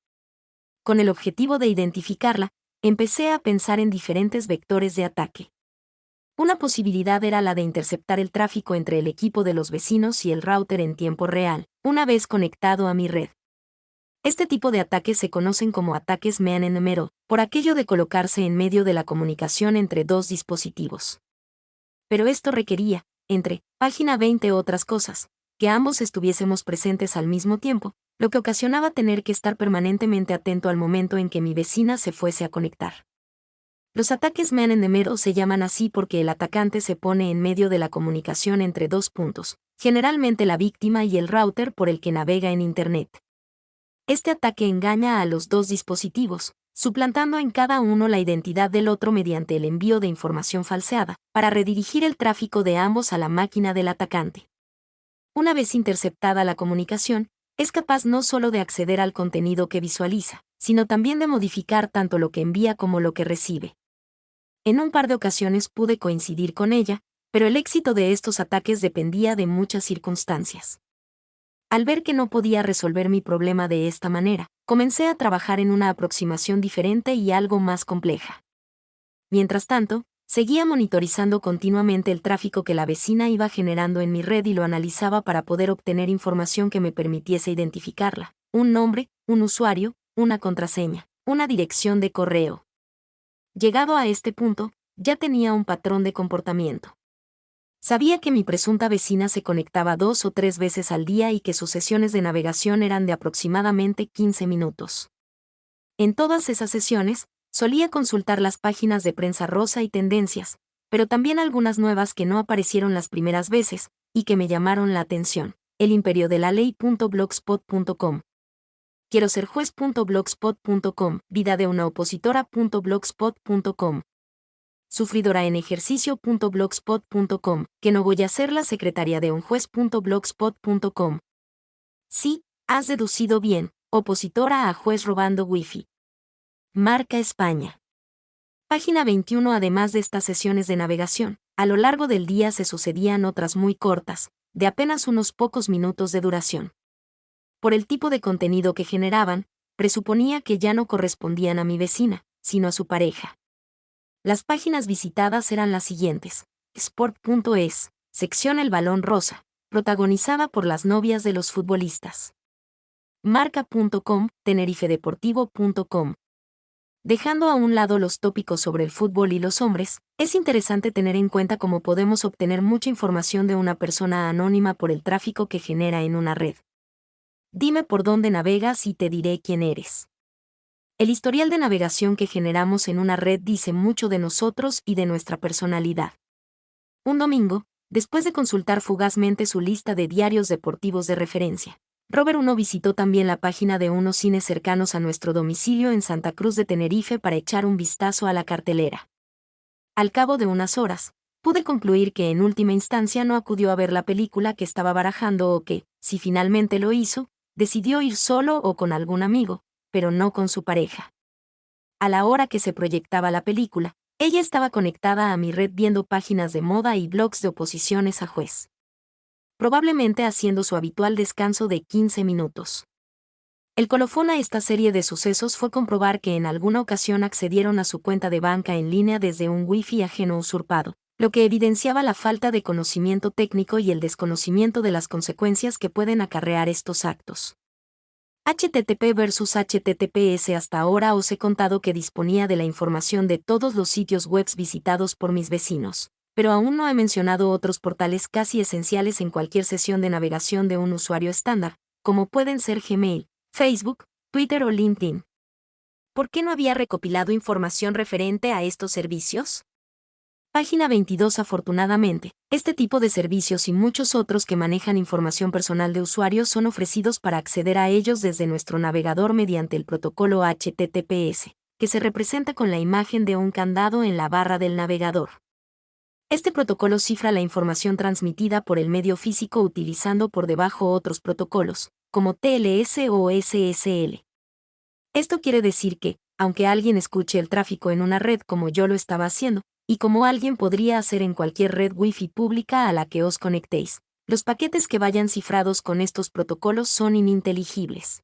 Con el objetivo de identificarla, empecé a pensar en diferentes vectores de ataque. Una posibilidad era la de interceptar el tráfico entre el equipo de los vecinos y el router en tiempo real, una vez conectado a mi red. Este tipo de ataques se conocen como ataques man in the middle, por aquello de colocarse en medio de la comunicación entre dos dispositivos. Pero esto requería, entre página 20 otras cosas, que ambos estuviésemos presentes al mismo tiempo, lo que ocasionaba tener que estar permanentemente atento al momento en que mi vecina se fuese a conectar. Los ataques man in the middle se llaman así porque el atacante se pone en medio de la comunicación entre dos puntos, generalmente la víctima y el router por el que navega en Internet. Este ataque engaña a los dos dispositivos, suplantando en cada uno la identidad del otro mediante el envío de información falseada, para redirigir el tráfico de ambos a la máquina del atacante. Una vez interceptada la comunicación, es capaz no solo de acceder al contenido que visualiza, sino también de modificar tanto lo que envía como lo que recibe. En un par de ocasiones pude coincidir con ella, pero el éxito de estos ataques dependía de muchas circunstancias. Al ver que no podía resolver mi problema de esta manera, comencé a trabajar en una aproximación diferente y algo más compleja. Mientras tanto, seguía monitorizando continuamente el tráfico que la vecina iba generando en mi red y lo analizaba para poder obtener información que me permitiese identificarla: un nombre, un usuario, una contraseña, una dirección de correo. Llegado a este punto, ya tenía un patrón de comportamiento. Sabía que mi presunta vecina se conectaba 2 o 3 veces al día y que sus sesiones de navegación eran de aproximadamente 15 minutos. En todas esas sesiones, solía consultar las páginas de prensa rosa y tendencias, pero también algunas nuevas que no aparecieron las primeras veces, y que me llamaron la atención: elimperiodela.blogspot.com, quiero ser juez.blogspot.com, vida de una opositora.blogspot.com, sufridoraenejercicio.blogspot.com, que no voy a ser la secretaria de un juez.blogspot.com. Sí, has deducido bien, opositora a juez robando wifi. Marca España. Página 21. Además de estas sesiones de navegación, a lo largo del día se sucedían otras muy cortas, de apenas unos pocos minutos de duración. Por el tipo de contenido que generaban, presuponía que ya no correspondían a mi vecina, sino a su pareja. Las páginas visitadas eran las siguientes: sport.es, sección El Balón Rosa, protagonizada por las novias de los futbolistas. Marca.com, tenerifedeportivo.com. Dejando a un lado los tópicos sobre el fútbol y los hombres, es interesante tener en cuenta cómo podemos obtener mucha información de una persona anónima por el tráfico que genera en una red. Dime por dónde navegas y te diré quién eres. El historial de navegación que generamos en una red dice mucho de nosotros y de nuestra personalidad. Un domingo, después de consultar fugazmente su lista de diarios deportivos de referencia, Robert 1 visitó también la página de unos cines cercanos a nuestro domicilio en Santa Cruz de Tenerife para echar un vistazo a la cartelera. Al cabo de unas horas, pude concluir que en última instancia no acudió a ver la película que estaba barajando o que, si finalmente lo hizo, decidió ir solo o con algún amigo, pero no con su pareja. A la hora que se proyectaba la película, ella estaba conectada a mi red viendo páginas de moda y blogs de oposiciones a juez. Probablemente haciendo su habitual descanso de 15 minutos. El colofón a esta serie de sucesos fue comprobar que en alguna ocasión accedieron a su cuenta de banca en línea desde un wifi ajeno usurpado, lo que evidenciaba la falta de conocimiento técnico y el desconocimiento de las consecuencias que pueden acarrear estos actos. HTTP versus HTTPS. Hasta ahora os he contado que disponía de la información de todos los sitios web visitados por mis vecinos, pero aún no he mencionado otros portales casi esenciales en cualquier sesión de navegación de un usuario estándar, como pueden ser Gmail, Facebook, Twitter o LinkedIn. ¿Por qué no había recopilado información referente a estos servicios? Página 22. Afortunadamente, este tipo de servicios y muchos otros que manejan información personal de usuarios son ofrecidos para acceder a ellos desde nuestro navegador mediante el protocolo HTTPS, que se representa con la imagen de un candado en la barra del navegador. Este protocolo cifra la información transmitida por el medio físico utilizando por debajo otros protocolos, como TLS o SSL. Esto quiere decir que, aunque alguien escuche el tráfico en una red como yo lo estaba haciendo, y como alguien podría hacer en cualquier red Wi-Fi pública a la que os conectéis, los paquetes que vayan cifrados con estos protocolos son ininteligibles.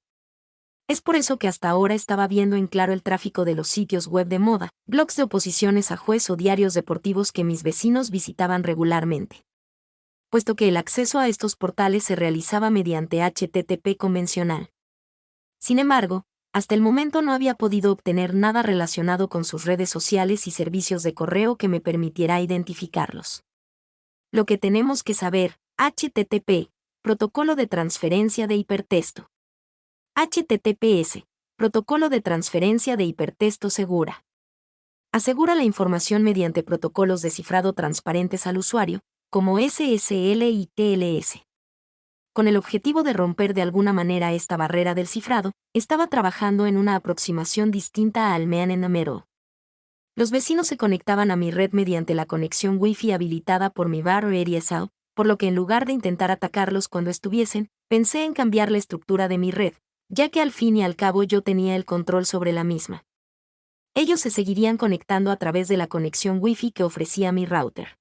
Es por eso que hasta ahora estaba viendo en claro el tráfico de los sitios web de moda, blogs de oposiciones a juez o diarios deportivos que mis vecinos visitaban regularmente. Puesto que el acceso a estos portales se realizaba mediante HTTP convencional. Sin embargo, hasta el momento no había podido obtener nada relacionado con sus redes sociales y servicios de correo que me permitiera identificarlos. Lo que tenemos que saber: HTTP, protocolo de transferencia de hipertexto. HTTPS, protocolo de transferencia de hipertexto segura. Asegura la información mediante protocolos de cifrado transparentes al usuario, como SSL y TLS. Con el objetivo de romper de alguna manera esta barrera del cifrado, estaba trabajando en una aproximación distinta al Man in the Middle. Los vecinos se conectaban a mi red mediante la conexión Wi-Fi habilitada por mi bar ADSL, por lo que en lugar de intentar atacarlos cuando estuviesen, pensé en cambiar la estructura de mi red, ya que al fin y al cabo yo tenía el control sobre la misma. Ellos se seguirían conectando a través de la conexión Wi-Fi que ofrecía mi router.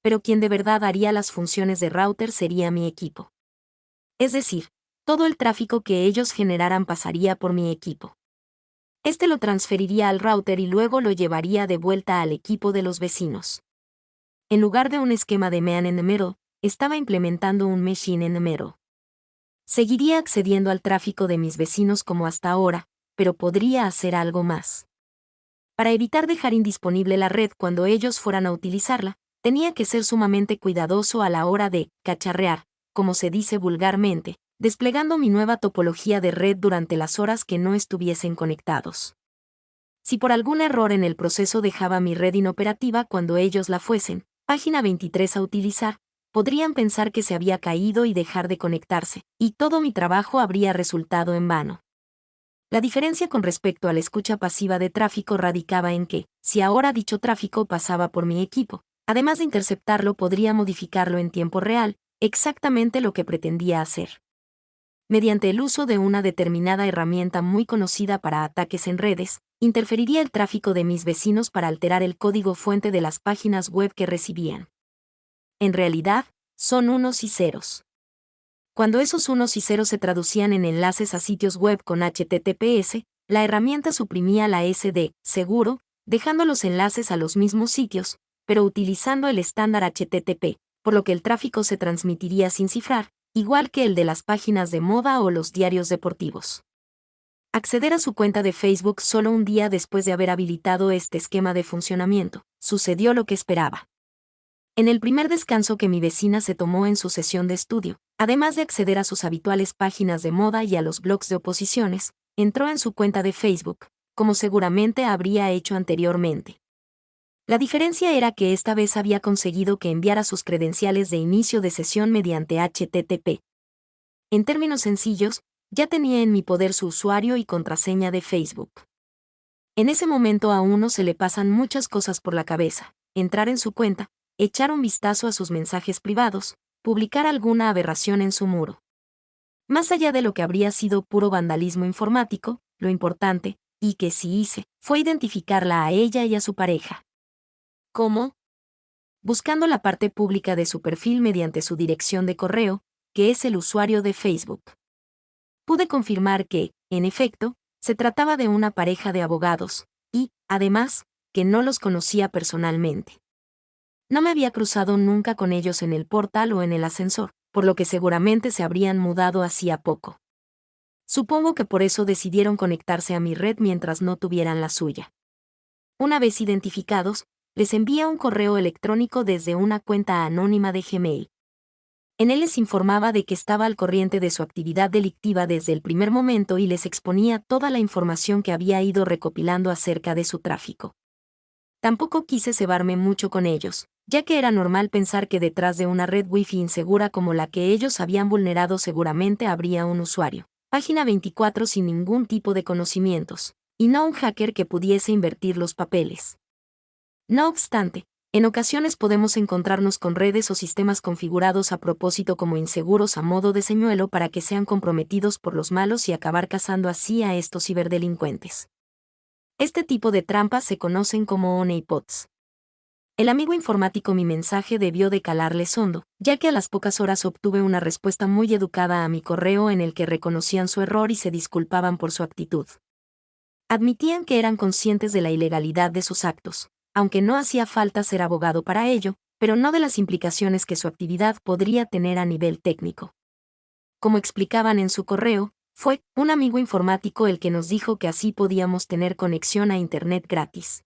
Pero quien de verdad haría las funciones de router sería mi equipo. Es decir, todo el tráfico que ellos generaran pasaría por mi equipo. Este lo transferiría al router y luego lo llevaría de vuelta al equipo de los vecinos. En lugar de un esquema de Man in the Middle, estaba implementando un Machine in the Middle. Seguiría accediendo al tráfico de mis vecinos como hasta ahora, pero podría hacer algo más. Para evitar dejar indisponible la red cuando ellos fueran a utilizarla, tenía que ser sumamente cuidadoso a la hora de cacharrear, como se dice vulgarmente, desplegando mi nueva topología de red durante las horas que no estuviesen conectados. Si por algún error en el proceso dejaba mi red inoperativa cuando ellos la fuesen, página 23 a utilizar, podrían pensar que se había caído y dejar de conectarse, y todo mi trabajo habría resultado en vano. La diferencia con respecto a la escucha pasiva de tráfico radicaba en que, si ahora dicho tráfico pasaba por mi equipo, además de interceptarlo podría modificarlo en tiempo real, exactamente lo que pretendía hacer. Mediante el uso de una determinada herramienta muy conocida para ataques en redes, interferiría el tráfico de mis vecinos para alterar el código fuente de las páginas web que recibían. En realidad, son unos y ceros. Cuando esos unos y ceros se traducían en enlaces a sitios web con HTTPS, la herramienta suprimía la S de seguro, dejando los enlaces a los mismos sitios, pero utilizando el estándar HTTP, por lo que el tráfico se transmitiría sin cifrar, igual que el de las páginas de moda o los diarios deportivos. acceder a su cuenta de Facebook solo un día después de haber habilitado este esquema de funcionamiento. Sucedió lo que esperaba. En el primer descanso que mi vecina se tomó en su sesión de estudio, además de acceder a sus habituales páginas de moda y a los blogs de oposiciones, entró en su cuenta de Facebook, como seguramente habría hecho anteriormente. La diferencia era que esta vez había conseguido que enviara sus credenciales de inicio de sesión mediante HTTP. En términos sencillos, ya tenía en mi poder su usuario y contraseña de Facebook. En ese momento a uno se le pasan muchas cosas por la cabeza: entrar en su cuenta, echar un vistazo a sus mensajes privados, publicar alguna aberración en su muro. Más allá de lo que habría sido puro vandalismo informático, lo importante, y que sí hice, fue identificarla a ella y a su pareja. ¿Cómo? Buscando la parte pública de su perfil mediante su dirección de correo, que es el usuario de Facebook. Pude confirmar que, en efecto, se trataba de una pareja de abogados, y, además, que no los conocía personalmente. No me había cruzado nunca con ellos en el portal o en el ascensor, por lo que seguramente se habrían mudado hacía poco. Supongo que por eso decidieron conectarse a mi red mientras no tuvieran la suya. Una vez identificados, les envía un correo electrónico desde una cuenta anónima de Gmail. En él les informaba de que estaba al corriente de su actividad delictiva desde el primer momento y les exponía toda la información que había ido recopilando acerca de su tráfico. Tampoco quise cebarme mucho con ellos, ya que era normal pensar que detrás de una red Wi-Fi insegura como la que ellos habían vulnerado seguramente habría un usuario. Página 24 sin ningún tipo de conocimientos, y no un hacker que pudiese invertir los papeles. No obstante, en ocasiones podemos encontrarnos con redes o sistemas configurados a propósito como inseguros a modo de señuelo para que sean comprometidos por los malos y acabar cazando así a estos ciberdelincuentes. Este tipo de trampas se conocen como honeypots. El amigo informático mi mensaje debió de calarles hondo, ya que a las pocas horas obtuve una respuesta muy educada a mi correo en el que reconocían su error y se disculpaban por su actitud. Admitían que eran conscientes de la ilegalidad de sus actos, aunque no hacía falta ser abogado para ello, pero no de las implicaciones que su actividad podría tener a nivel técnico. Como explicaban en su correo, fue un amigo informático el que nos dijo que así podíamos tener conexión a Internet gratis.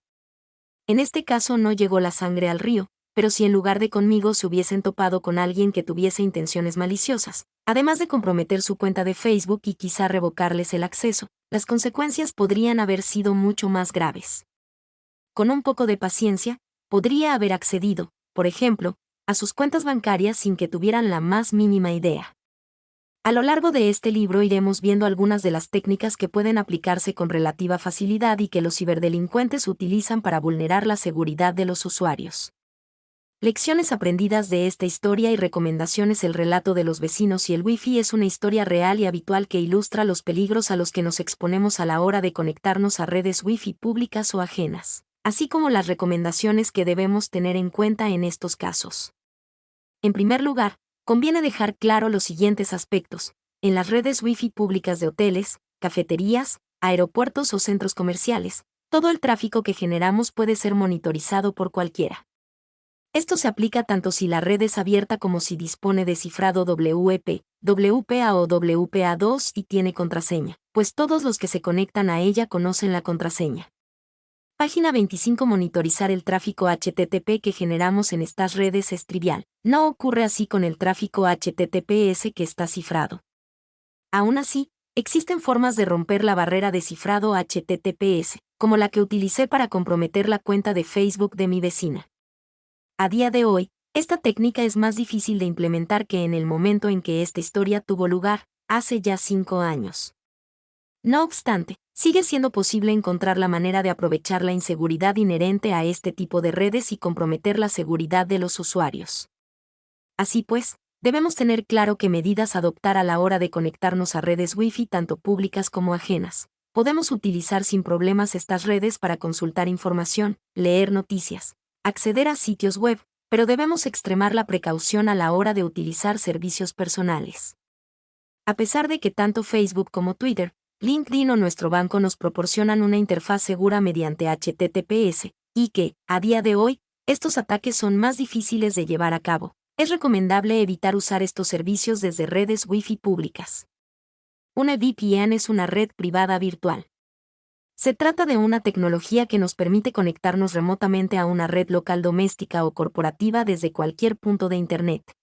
En este caso no llegó la sangre al río, pero si en lugar de conmigo se hubiesen topado con alguien que tuviese intenciones maliciosas, además de comprometer su cuenta de Facebook y quizá revocarles el acceso, las consecuencias podrían haber sido mucho más graves. Con un poco de paciencia, podría haber accedido, por ejemplo, a sus cuentas bancarias sin que tuvieran la más mínima idea. A lo largo de este libro iremos viendo algunas de las técnicas que pueden aplicarse con relativa facilidad y que los ciberdelincuentes utilizan para vulnerar la seguridad de los usuarios. Lecciones aprendidas de esta historia y recomendaciones. El relato de los vecinos y el Wi-Fi es una historia real y habitual que ilustra los peligros a los que nos exponemos a la hora de conectarnos a redes Wi-Fi públicas o ajenas, así como las recomendaciones que debemos tener en cuenta en estos casos. En primer lugar, conviene dejar claro los siguientes aspectos. En las redes Wi-Fi públicas de hoteles, cafeterías, aeropuertos o centros comerciales, todo el tráfico que generamos puede ser monitorizado por cualquiera. Esto se aplica tanto si la red es abierta como si dispone de cifrado WEP, WPA o WPA2 y tiene contraseña, pues todos los que se conectan a ella conocen la contraseña. Página 25. Monitorizar el tráfico HTTP que generamos en estas redes es trivial. No ocurre así con el tráfico HTTPS que está cifrado. Aún así, existen formas de romper la barrera de cifrado HTTPS, como la que utilicé para comprometer la cuenta de Facebook de mi vecina. A día de hoy, esta técnica es más difícil de implementar que en el momento en que esta historia tuvo lugar, hace ya 5 años. No obstante, sigue siendo posible encontrar la manera de aprovechar la inseguridad inherente a este tipo de redes y comprometer la seguridad de los usuarios. Así pues, debemos tener claro qué medidas adoptar a la hora de conectarnos a redes Wi-Fi tanto públicas como ajenas. Podemos utilizar sin problemas estas redes para consultar información, leer noticias, acceder a sitios web, pero debemos extremar la precaución a la hora de utilizar servicios personales. A pesar de que tanto Facebook como Twitter, LinkedIn o nuestro banco nos proporcionan una interfaz segura mediante HTTPS, y que, a día de hoy, estos ataques son más difíciles de llevar a cabo, es recomendable evitar usar estos servicios desde redes Wi-Fi públicas. Una VPN es una red privada virtual. Se trata de una tecnología que nos permite conectarnos remotamente a una red local doméstica o corporativa desde cualquier punto de Internet.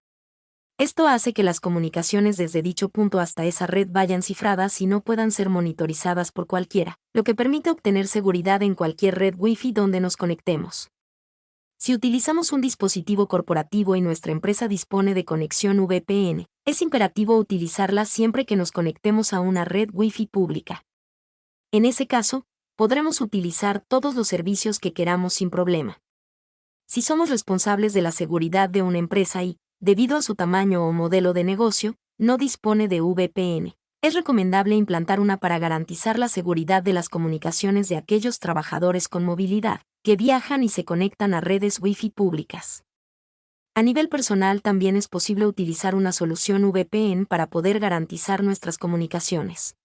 Esto hace que las comunicaciones desde dicho punto hasta esa red vayan cifradas y no puedan ser monitorizadas por cualquiera, lo que permite obtener seguridad en cualquier red Wi-Fi donde nos conectemos. Si utilizamos un dispositivo corporativo y nuestra empresa dispone de conexión VPN, es imperativo utilizarla siempre que nos conectemos a una red Wi-Fi pública. En ese caso, podremos utilizar todos los servicios que queramos sin problema. Si somos responsables de la seguridad de una empresa y, debido a su tamaño o modelo de negocio, no dispone de VPN, es recomendable implantar una para garantizar la seguridad de las comunicaciones de aquellos trabajadores con movilidad, que viajan y se conectan a redes Wi-Fi públicas. A nivel personal también es posible utilizar una solución VPN para poder garantizar nuestras comunicaciones.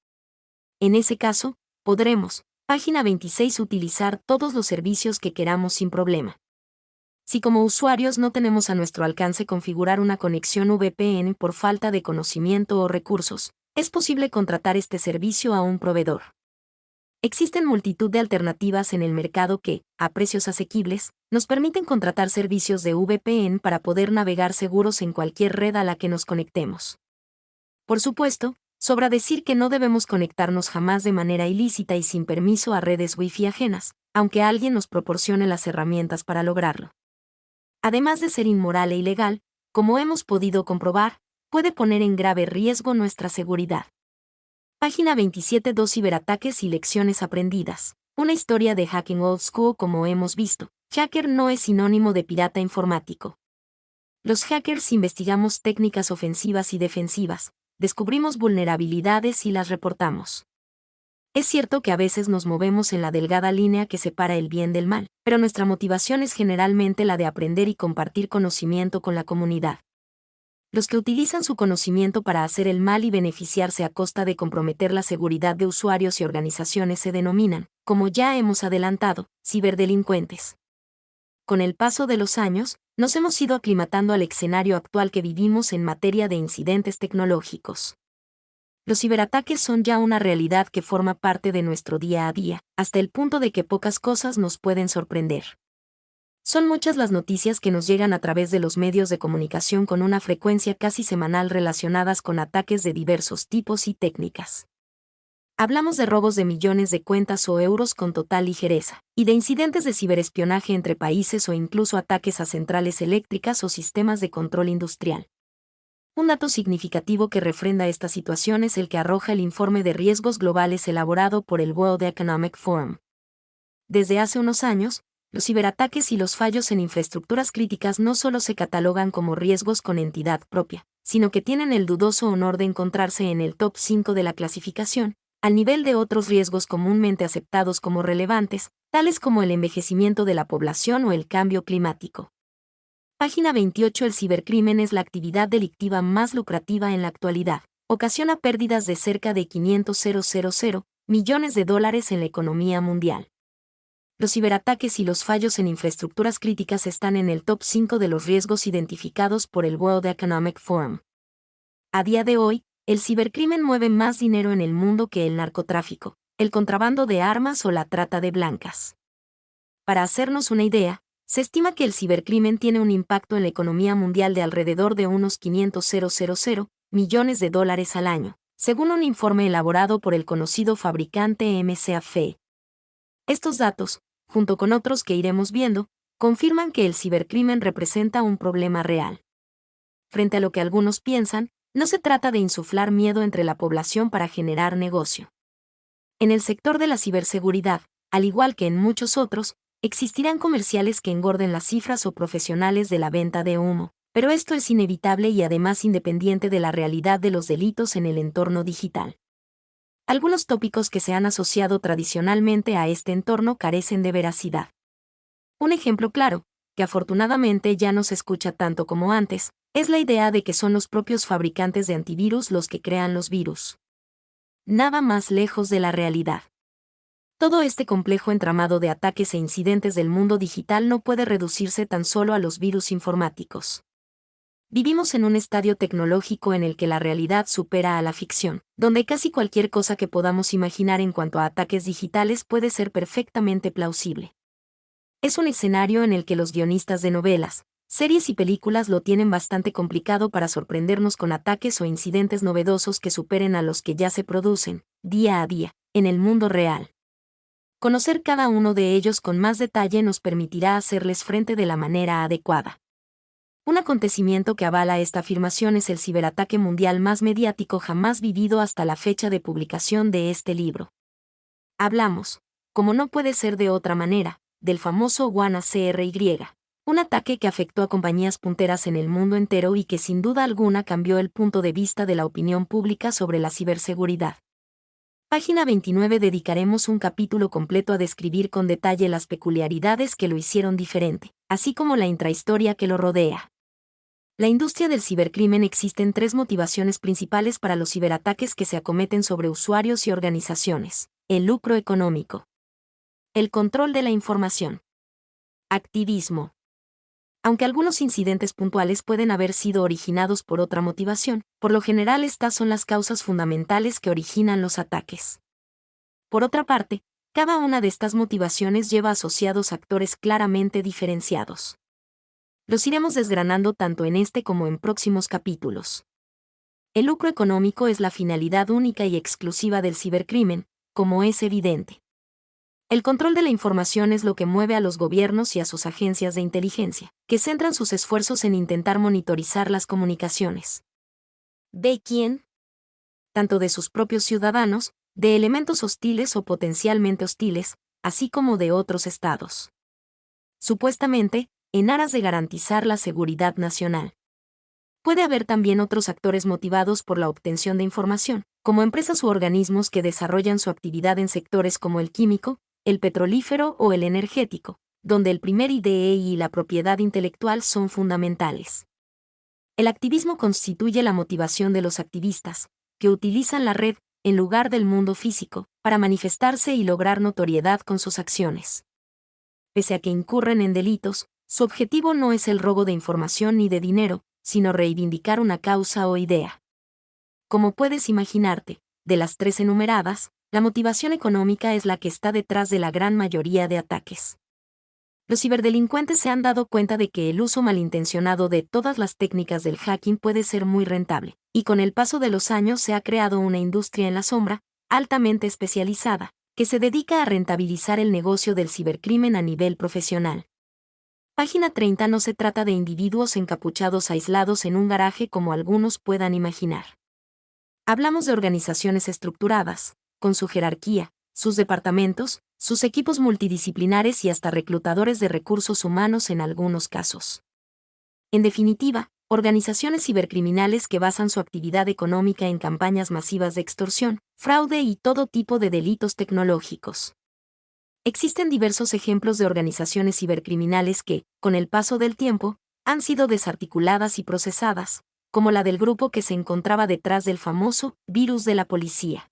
En ese caso, podremos, página 26, utilizar todos los servicios que queramos sin problema. Si como usuarios no tenemos a nuestro alcance configurar una conexión VPN por falta de conocimiento o recursos, es posible contratar este servicio a un proveedor. Existen multitud de alternativas en el mercado que, a precios asequibles, nos permiten contratar servicios de VPN para poder navegar seguros en cualquier red a la que nos conectemos. Por supuesto, sobra decir que no debemos conectarnos jamás de manera ilícita y sin permiso a redes Wi-Fi ajenas, aunque alguien nos proporcione las herramientas para lograrlo. Además de ser inmoral e ilegal, como hemos podido comprobar, puede poner en grave riesgo nuestra seguridad. Página 27. 2 ciberataques y lecciones aprendidas. Una historia de hacking old school. Como hemos visto, hacker no es sinónimo de pirata informático. Los hackers investigamos técnicas ofensivas y defensivas, descubrimos vulnerabilidades y las reportamos. Es cierto que a veces nos movemos en la delgada línea que separa el bien del mal, pero nuestra motivación es generalmente la de aprender y compartir conocimiento con la comunidad. Los que utilizan su conocimiento para hacer el mal y beneficiarse a costa de comprometer la seguridad de usuarios y organizaciones se denominan, como ya hemos adelantado, ciberdelincuentes. Con el paso de los años, nos hemos ido aclimatando al escenario actual que vivimos en materia de incidentes tecnológicos. Los ciberataques son ya una realidad que forma parte de nuestro día a día, hasta el punto de que pocas cosas nos pueden sorprender. Son muchas las noticias que nos llegan a través de los medios de comunicación con una frecuencia casi semanal relacionadas con ataques de diversos tipos y técnicas. Hablamos de robos de millones de cuentas o euros con total ligereza, y de incidentes de ciberespionaje entre países o incluso ataques a centrales eléctricas o sistemas de control industrial. Un dato significativo que refrenda esta situación es el que arroja el informe de riesgos globales elaborado por el World Economic Forum. Desde hace unos años, los ciberataques y los fallos en infraestructuras críticas no solo se catalogan como riesgos con entidad propia, sino que tienen el dudoso honor de encontrarse en el top 5 de la clasificación, al nivel de otros riesgos comúnmente aceptados como relevantes, tales como el envejecimiento de la población o el cambio climático. Página 28. El cibercrimen es la actividad delictiva más lucrativa en la actualidad. Ocasiona pérdidas de cerca de 500 millones de dólares en la economía mundial. Los ciberataques y los fallos en infraestructuras críticas están en el top 5 de los riesgos identificados por el World Economic Forum. A día de hoy, el cibercrimen mueve más dinero en el mundo que el narcotráfico, el contrabando de armas o la trata de blancas. Para hacernos una idea, se estima que el cibercrimen tiene un impacto en la economía mundial de alrededor de unos 500 millones de dólares al año, según un informe elaborado por el conocido fabricante McAfee. Estos datos, junto con otros que iremos viendo, confirman que el cibercrimen representa un problema real. Frente a lo que algunos piensan, no se trata de insuflar miedo entre la población para generar negocio. En el sector de la ciberseguridad, al igual que en muchos otros, existirán comerciales que engorden las cifras o profesionales de la venta de humo, pero esto es inevitable y además independiente de la realidad de los delitos en el entorno digital. Algunos tópicos que se han asociado tradicionalmente a este entorno carecen de veracidad. Un ejemplo claro, que afortunadamente ya no se escucha tanto como antes, es la idea de que son los propios fabricantes de antivirus los que crean los virus. Nada más lejos de la realidad. Todo este complejo entramado de ataques e incidentes del mundo digital no puede reducirse tan solo a los virus informáticos. Vivimos en un estadio tecnológico en el que la realidad supera a la ficción, donde casi cualquier cosa que podamos imaginar en cuanto a ataques digitales puede ser perfectamente plausible. Es un escenario en el que los guionistas de novelas, series y películas lo tienen bastante complicado para sorprendernos con ataques o incidentes novedosos que superen a los que ya se producen, día a día, en el mundo real. Conocer cada uno de ellos con más detalle nos permitirá hacerles frente de la manera adecuada. Un acontecimiento que avala esta afirmación es el ciberataque mundial más mediático jamás vivido hasta la fecha de publicación de este libro. Hablamos, como no puede ser de otra manera, del famoso WannaCry, un ataque que afectó a compañías punteras en el mundo entero y que sin duda alguna cambió el punto de vista de la opinión pública sobre la ciberseguridad. Página 29. Dedicaremos un capítulo completo a describir con detalle las peculiaridades que lo hicieron diferente, así como la intrahistoria que lo rodea. La industria del cibercrimen. Existen tres motivaciones principales para los ciberataques que se acometen sobre usuarios y organizaciones: el lucro económico, el control de la información, activismo. Aunque algunos incidentes puntuales pueden haber sido originados por otra motivación, por lo general estas son las causas fundamentales que originan los ataques. Por otra parte, cada una de estas motivaciones lleva asociados actores claramente diferenciados. Los iremos desgranando tanto en este como en próximos capítulos. El lucro económico es la finalidad única y exclusiva del cibercrimen, como es evidente. El control de la información es lo que mueve a los gobiernos y a sus agencias de inteligencia, que centran sus esfuerzos en intentar monitorizar las comunicaciones. ¿De quién? Tanto de sus propios ciudadanos, de elementos hostiles o potencialmente hostiles, así como de otros estados. Supuestamente, en aras de garantizar la seguridad nacional. Puede haber también otros actores motivados por la obtención de información, como empresas u organismos que desarrollan su actividad en sectores como el químico, el petrolífero o el energético, donde el primer IDE y la propiedad intelectual son fundamentales. El activismo constituye la motivación de los activistas, que utilizan la red, en lugar del mundo físico, para manifestarse y lograr notoriedad con sus acciones. Pese a que incurren en delitos, su objetivo no es el robo de información ni de dinero, sino reivindicar una causa o idea. Como puedes imaginarte, de las tres enumeradas, la motivación económica es la que está detrás de la gran mayoría de ataques. Los ciberdelincuentes se han dado cuenta de que el uso malintencionado de todas las técnicas del hacking puede ser muy rentable, y con el paso de los años se ha creado una industria en la sombra, altamente especializada, que se dedica a rentabilizar el negocio del cibercrimen a nivel profesional. Página 30. No se trata de individuos encapuchados aislados en un garaje como algunos puedan imaginar. Hablamos de organizaciones estructuradas, con su jerarquía, sus departamentos, sus equipos multidisciplinares y hasta reclutadores de recursos humanos en algunos casos. En definitiva, organizaciones cibercriminales que basan su actividad económica en campañas masivas de extorsión, fraude y todo tipo de delitos tecnológicos. Existen diversos ejemplos de organizaciones cibercriminales que, con el paso del tiempo, han sido desarticuladas y procesadas, como la del grupo que se encontraba detrás del famoso virus de la policía.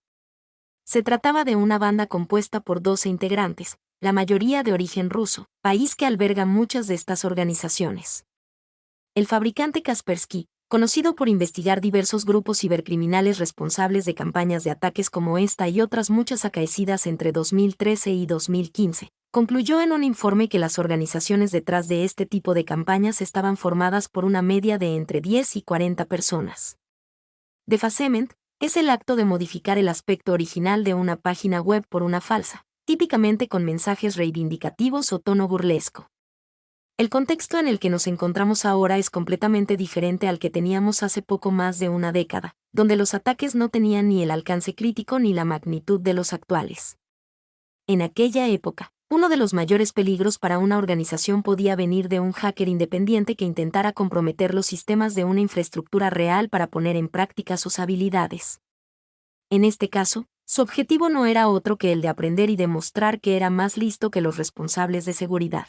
Se trataba de una banda compuesta por 12 integrantes, la mayoría de origen ruso, país que alberga muchas de estas organizaciones. El fabricante Kaspersky, conocido por investigar diversos grupos cibercriminales responsables de campañas de ataques como esta y otras muchas acaecidas entre 2013 y 2015, concluyó en un informe que las organizaciones detrás de este tipo de campañas estaban formadas por una media de entre 10 y 40 personas. Defacement es el acto de modificar el aspecto original de una página web por una falsa, típicamente con mensajes reivindicativos o tono burlesco. El contexto en el que nos encontramos ahora es completamente diferente al que teníamos hace poco más de una década, donde los ataques no tenían ni el alcance crítico ni la magnitud de los actuales. En aquella época, uno de los mayores peligros para una organización podía venir de un hacker independiente que intentara comprometer los sistemas de una infraestructura real para poner en práctica sus habilidades. En este caso, su objetivo no era otro que el de aprender y demostrar que era más listo que los responsables de seguridad.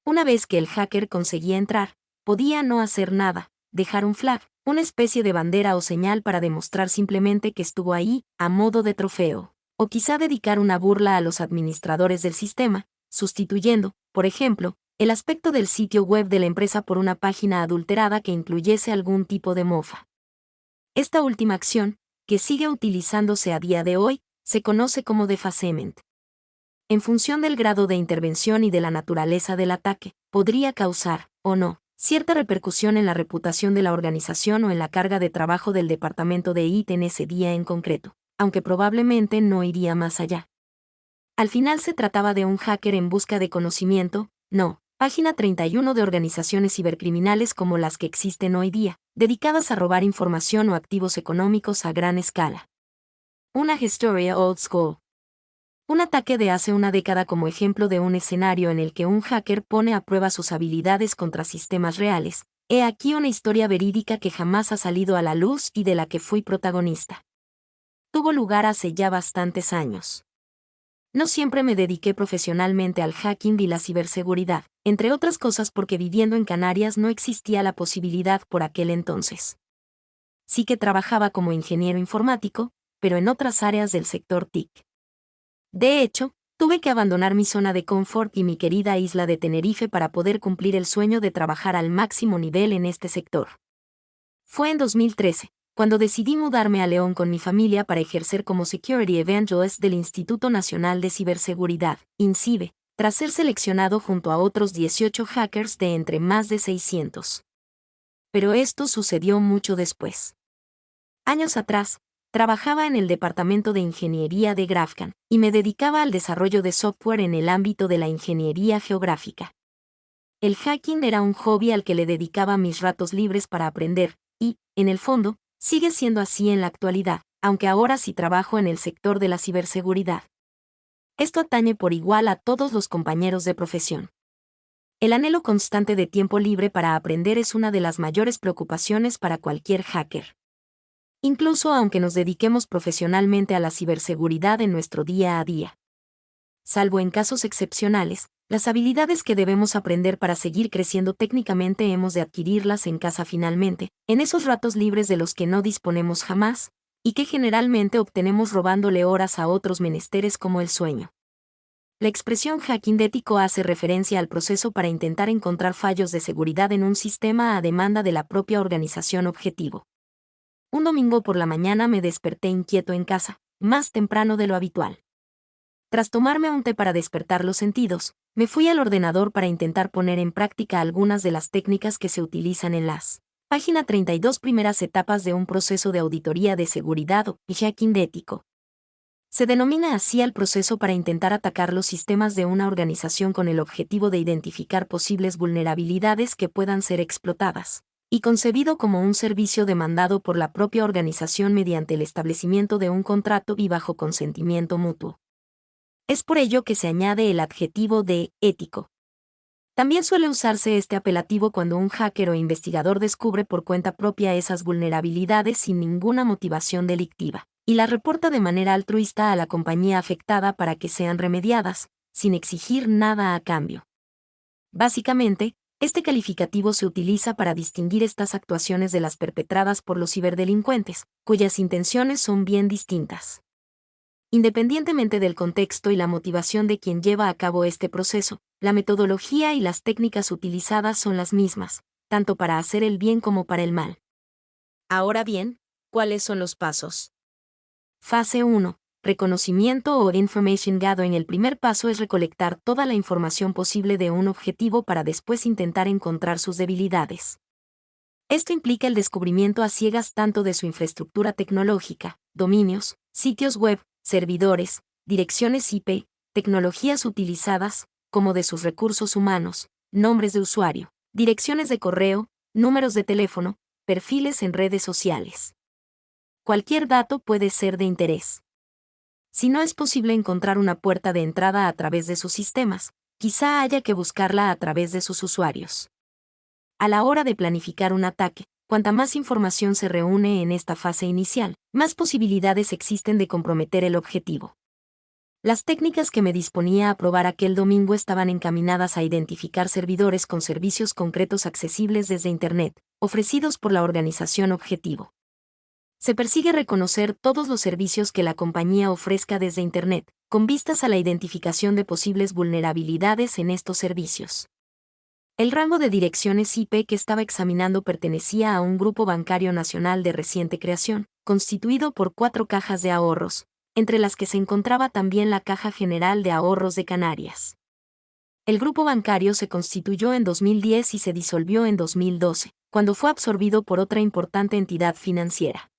Una vez que el hacker conseguía entrar, podía no hacer nada, dejar un flag, una especie de bandera o señal para demostrar simplemente que estuvo ahí, a modo de trofeo. O quizá dedicar una burla a los administradores del sistema, sustituyendo, por ejemplo, el aspecto del sitio web de la empresa por una página adulterada que incluyese algún tipo de mofa. Esta última acción, que sigue utilizándose a día de hoy, se conoce como defacement. En función del grado de intervención y de la naturaleza del ataque, podría causar, o no, cierta repercusión en la reputación de la organización o en la carga de trabajo del departamento de IT en ese día en concreto, aunque probablemente no iría más allá. Al final se trataba de un hacker en busca de conocimiento, no, página 31 de organizaciones cibercriminales como las que existen hoy día, dedicadas a robar información o activos económicos a gran escala. Una historia old school. Un ataque de hace una década como ejemplo de un escenario en el que un hacker pone a prueba sus habilidades contra sistemas reales. He aquí una historia verídica que jamás ha salido a la luz y de la que fui protagonista. Tuvo lugar hace ya bastantes años. No siempre me dediqué profesionalmente al hacking y la ciberseguridad, entre otras cosas porque viviendo en Canarias no existía la posibilidad por aquel entonces. Sí que trabajaba como ingeniero informático, pero en otras áreas del sector TIC. De hecho, tuve que abandonar mi zona de confort y mi querida isla de Tenerife para poder cumplir el sueño de trabajar al máximo nivel en este sector. Fue en 2013, cuando decidí mudarme a León con mi familia para ejercer como Security Evangelist del Instituto Nacional de Ciberseguridad, INCIBE, tras ser seleccionado junto a otros 18 hackers de entre más de 600. Pero esto sucedió mucho después. Años atrás, trabajaba en el departamento de ingeniería de Grafcan, y me dedicaba al desarrollo de software en el ámbito de la ingeniería geográfica. El hacking era un hobby al que le dedicaba mis ratos libres para aprender, y, en el fondo, sigue siendo así en la actualidad, aunque ahora sí trabajo en el sector de la ciberseguridad. Esto atañe por igual a todos los compañeros de profesión. El anhelo constante de tiempo libre para aprender es una de las mayores preocupaciones para cualquier hacker. Incluso aunque nos dediquemos profesionalmente a la ciberseguridad en nuestro día a día. Salvo en casos excepcionales, las habilidades que debemos aprender para seguir creciendo técnicamente hemos de adquirirlas en casa finalmente, en esos ratos libres de los que no disponemos jamás, y que generalmente obtenemos robándole horas a otros menesteres como el sueño. La expresión hacking ético hace referencia al proceso para intentar encontrar fallos de seguridad en un sistema a demanda de la propia organización objetivo. Un domingo por la mañana me desperté inquieto en casa, más temprano de lo habitual. Tras tomarme un té para despertar los sentidos, me fui al ordenador para intentar poner en práctica algunas de las técnicas que se utilizan en las página 32 primeras etapas de un proceso de auditoría de seguridad o hacking ético. Se denomina así al proceso para intentar atacar los sistemas de una organización con el objetivo de identificar posibles vulnerabilidades que puedan ser explotadas, y concebido como un servicio demandado por la propia organización mediante el establecimiento de un contrato y bajo consentimiento mutuo. Es por ello que se añade el adjetivo de ético. También suele usarse este apelativo cuando un hacker o investigador descubre por cuenta propia esas vulnerabilidades sin ninguna motivación delictiva, y las reporta de manera altruista a la compañía afectada para que sean remediadas, sin exigir nada a cambio. Básicamente, este calificativo se utiliza para distinguir estas actuaciones de las perpetradas por los ciberdelincuentes, cuyas intenciones son bien distintas. Independientemente del contexto y la motivación de quien lleva a cabo este proceso, la metodología y las técnicas utilizadas son las mismas, tanto para hacer el bien como para el mal. Ahora bien, ¿cuáles son los pasos? Fase 1. Reconocimiento o Information Gathering. El primer paso es recolectar toda la información posible de un objetivo para después intentar encontrar sus debilidades. Esto implica el descubrimiento a ciegas tanto de su infraestructura tecnológica, dominios, sitios web, servidores, direcciones IP, tecnologías utilizadas, como de sus recursos humanos, nombres de usuario, direcciones de correo, números de teléfono, perfiles en redes sociales. Cualquier dato puede ser de interés. Si no es posible encontrar una puerta de entrada a través de sus sistemas, quizá haya que buscarla a través de sus usuarios. A la hora de planificar un ataque, cuanta más información se reúne en esta fase inicial, más posibilidades existen de comprometer el objetivo. Las técnicas que me disponía a probar aquel domingo estaban encaminadas a identificar servidores con servicios concretos accesibles desde Internet, ofrecidos por la organización objetivo. Se persigue reconocer todos los servicios que la compañía ofrezca desde Internet, con vistas a la identificación de posibles vulnerabilidades en estos servicios. El rango de direcciones IP que estaba examinando pertenecía a un grupo bancario nacional de reciente creación, constituido por 4 cajas de ahorros, entre las que se encontraba también la Caja General de Ahorros de Canarias. El grupo bancario se constituyó en 2010 y se disolvió en 2012, cuando fue absorbido por otra importante entidad financiera.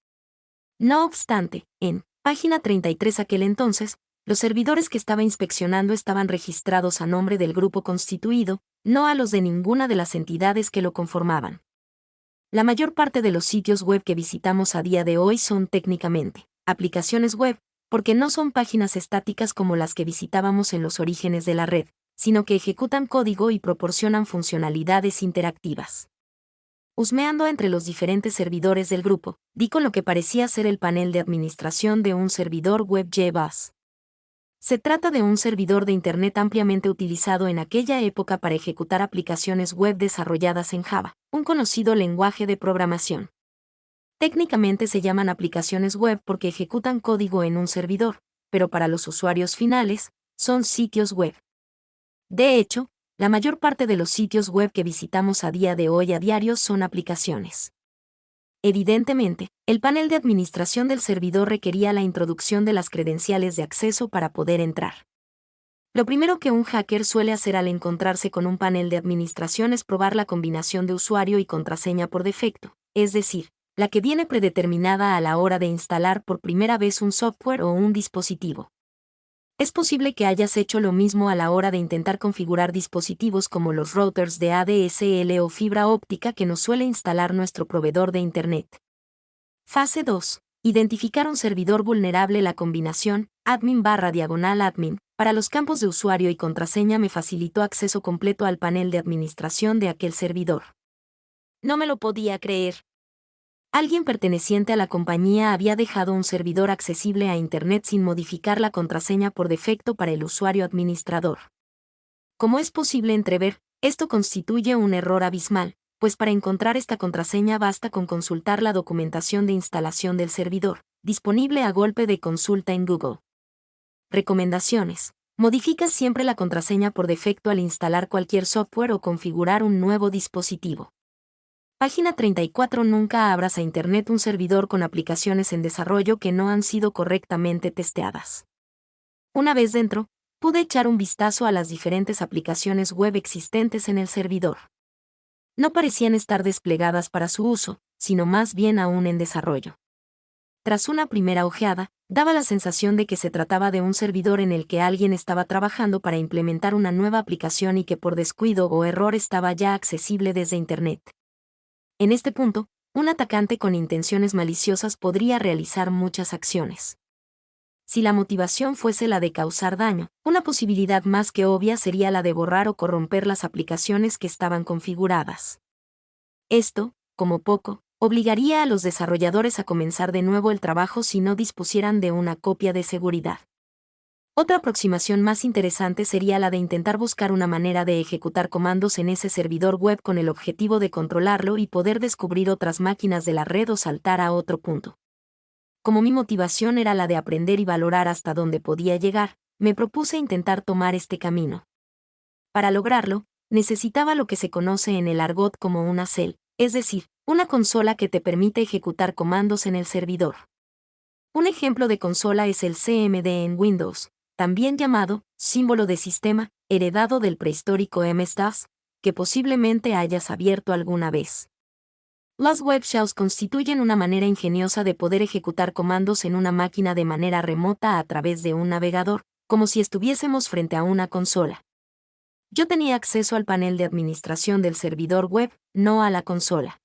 No obstante, en página 33 aquel entonces, los servidores que estaba inspeccionando estaban registrados a nombre del grupo constituido, no a los de ninguna de las entidades que lo conformaban. La mayor parte de los sitios web que visitamos a día de hoy son técnicamente aplicaciones web, porque no son páginas estáticas como las que visitábamos en los orígenes de la red, sino que ejecutan código y proporcionan funcionalidades interactivas. Husmeando entre los diferentes servidores del grupo, di con lo que parecía ser el panel de administración de un servidor web JBoss. Se trata de un servidor de Internet ampliamente utilizado en aquella época para ejecutar aplicaciones web desarrolladas en Java, un conocido lenguaje de programación. Técnicamente se llaman aplicaciones web porque ejecutan código en un servidor, pero para los usuarios finales, son sitios web. De hecho, la mayor parte de los sitios web que visitamos a día de hoy a diario son aplicaciones. Evidentemente, el panel de administración del servidor requería la introducción de las credenciales de acceso para poder entrar. Lo primero que un hacker suele hacer al encontrarse con un panel de administración es probar la combinación de usuario y contraseña por defecto, es decir, la que viene predeterminada a la hora de instalar por primera vez un software o un dispositivo. Es posible que hayas hecho lo mismo a la hora de intentar configurar dispositivos como los routers de ADSL o fibra óptica que nos suele instalar nuestro proveedor de Internet. Fase 2. Identificar un servidor vulnerable. La combinación admin/admin para los campos de usuario y contraseña me facilitó acceso completo al panel de administración de aquel servidor. No me lo podía creer. Alguien perteneciente a la compañía había dejado un servidor accesible a Internet sin modificar la contraseña por defecto para el usuario administrador. Como es posible entrever, esto constituye un error abismal, pues para encontrar esta contraseña basta con consultar la documentación de instalación del servidor, disponible a golpe de consulta en Google. Recomendaciones. Modifica siempre la contraseña por defecto al instalar cualquier software o configurar un nuevo dispositivo. Página 34. Nunca abras a Internet un servidor con aplicaciones en desarrollo que no han sido correctamente testeadas. Una vez dentro, pude echar un vistazo a las diferentes aplicaciones web existentes en el servidor. No parecían estar desplegadas para su uso, sino más bien aún en desarrollo. Tras una primera ojeada, daba la sensación de que se trataba de un servidor en el que alguien estaba trabajando para implementar una nueva aplicación y que por descuido o error estaba ya accesible desde Internet. En este punto, un atacante con intenciones maliciosas podría realizar muchas acciones. Si la motivación fuese la de causar daño, una posibilidad más que obvia sería la de borrar o corromper las aplicaciones que estaban configuradas. Esto, como poco, obligaría a los desarrolladores a comenzar de nuevo el trabajo si no dispusieran de una copia de seguridad. Otra aproximación más interesante sería la de intentar buscar una manera de ejecutar comandos en ese servidor web con el objetivo de controlarlo y poder descubrir otras máquinas de la red o saltar a otro punto. Como mi motivación era la de aprender y valorar hasta dónde podía llegar, me propuse intentar tomar este camino. Para lograrlo, necesitaba lo que se conoce en el argot como una CEL, es decir, una consola que te permite ejecutar comandos en el servidor. Un ejemplo de consola es el CMD en Windows, también llamado símbolo de sistema, heredado del prehistórico MS-DOS, que posiblemente hayas abierto alguna vez. Las web shells constituyen una manera ingeniosa de poder ejecutar comandos en una máquina de manera remota a través de un navegador, como si estuviésemos frente a una consola. Yo tenía acceso al panel de administración del servidor web, no a la consola.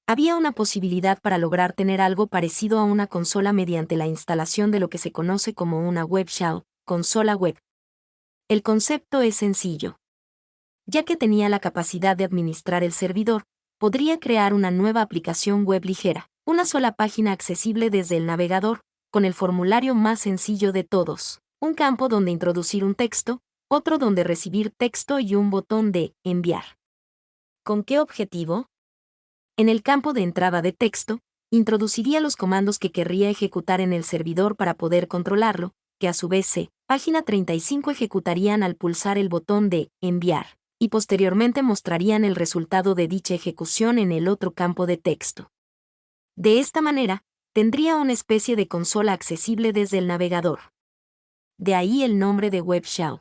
Había una posibilidad para lograr tener algo parecido a una consola mediante la instalación de lo que se conoce como una web shell, consola web. El concepto es sencillo. Ya que tenía la capacidad de administrar el servidor, podría crear una nueva aplicación web ligera, una sola página accesible desde el navegador, con el formulario más sencillo de todos, un campo donde introducir un texto, otro donde recibir texto y un botón de enviar. ¿Con qué objetivo? En el campo de entrada de texto, introduciría los comandos que querría ejecutar en el servidor para poder controlarlo, que a su vez página 35 ejecutarían al pulsar el botón de enviar, y posteriormente mostrarían el resultado de dicha ejecución en el otro campo de texto. De esta manera, tendría una especie de consola accesible desde el navegador. De ahí el nombre de Web Shell.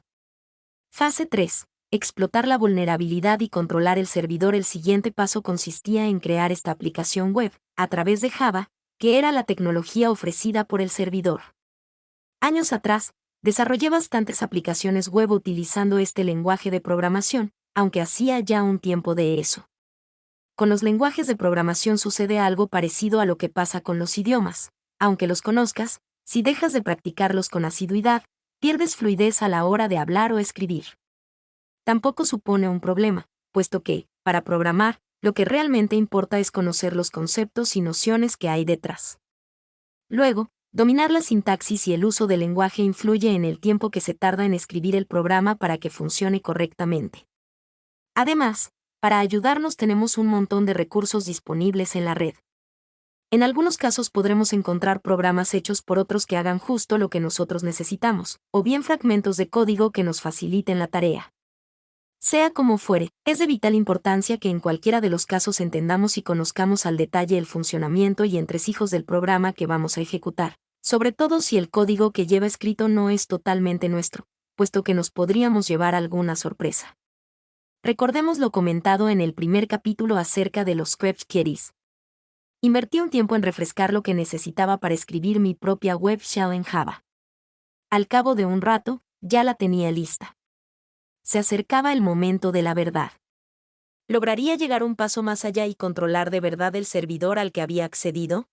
Fase 3. Explotar la vulnerabilidad y controlar el servidor. El siguiente paso consistía en crear esta aplicación web, a través de Java, que era la tecnología ofrecida por el servidor. Años atrás, desarrollé bastantes aplicaciones web utilizando este lenguaje de programación, aunque hacía ya un tiempo de eso. Con los lenguajes de programación sucede algo parecido a lo que pasa con los idiomas. Aunque los conozcas, si dejas de practicarlos con asiduidad, pierdes fluidez a la hora de hablar o escribir. Tampoco supone un problema, puesto que, para programar, lo que realmente importa es conocer los conceptos y nociones que hay detrás. Luego, dominar la sintaxis y el uso del lenguaje influye en el tiempo que se tarda en escribir el programa para que funcione correctamente. Además, para ayudarnos tenemos un montón de recursos disponibles en la red. En algunos casos podremos encontrar programas hechos por otros que hagan justo lo que nosotros necesitamos, o bien fragmentos de código que nos faciliten la tarea. Sea como fuere, es de vital importancia que en cualquiera de los casos entendamos y conozcamos al detalle el funcionamiento y entresijos del programa que vamos a ejecutar, sobre todo si el código que lleva escrito no es totalmente nuestro, puesto que nos podríamos llevar alguna sorpresa. Recordemos lo comentado en el primer capítulo acerca de los script kiddies. Invertí un tiempo en refrescar lo que necesitaba para escribir mi propia web shell en Java. Al cabo de un rato, ya la tenía lista. Se acercaba el momento de la verdad. ¿Lograría llegar un paso más allá y controlar de verdad el servidor al que había accedido?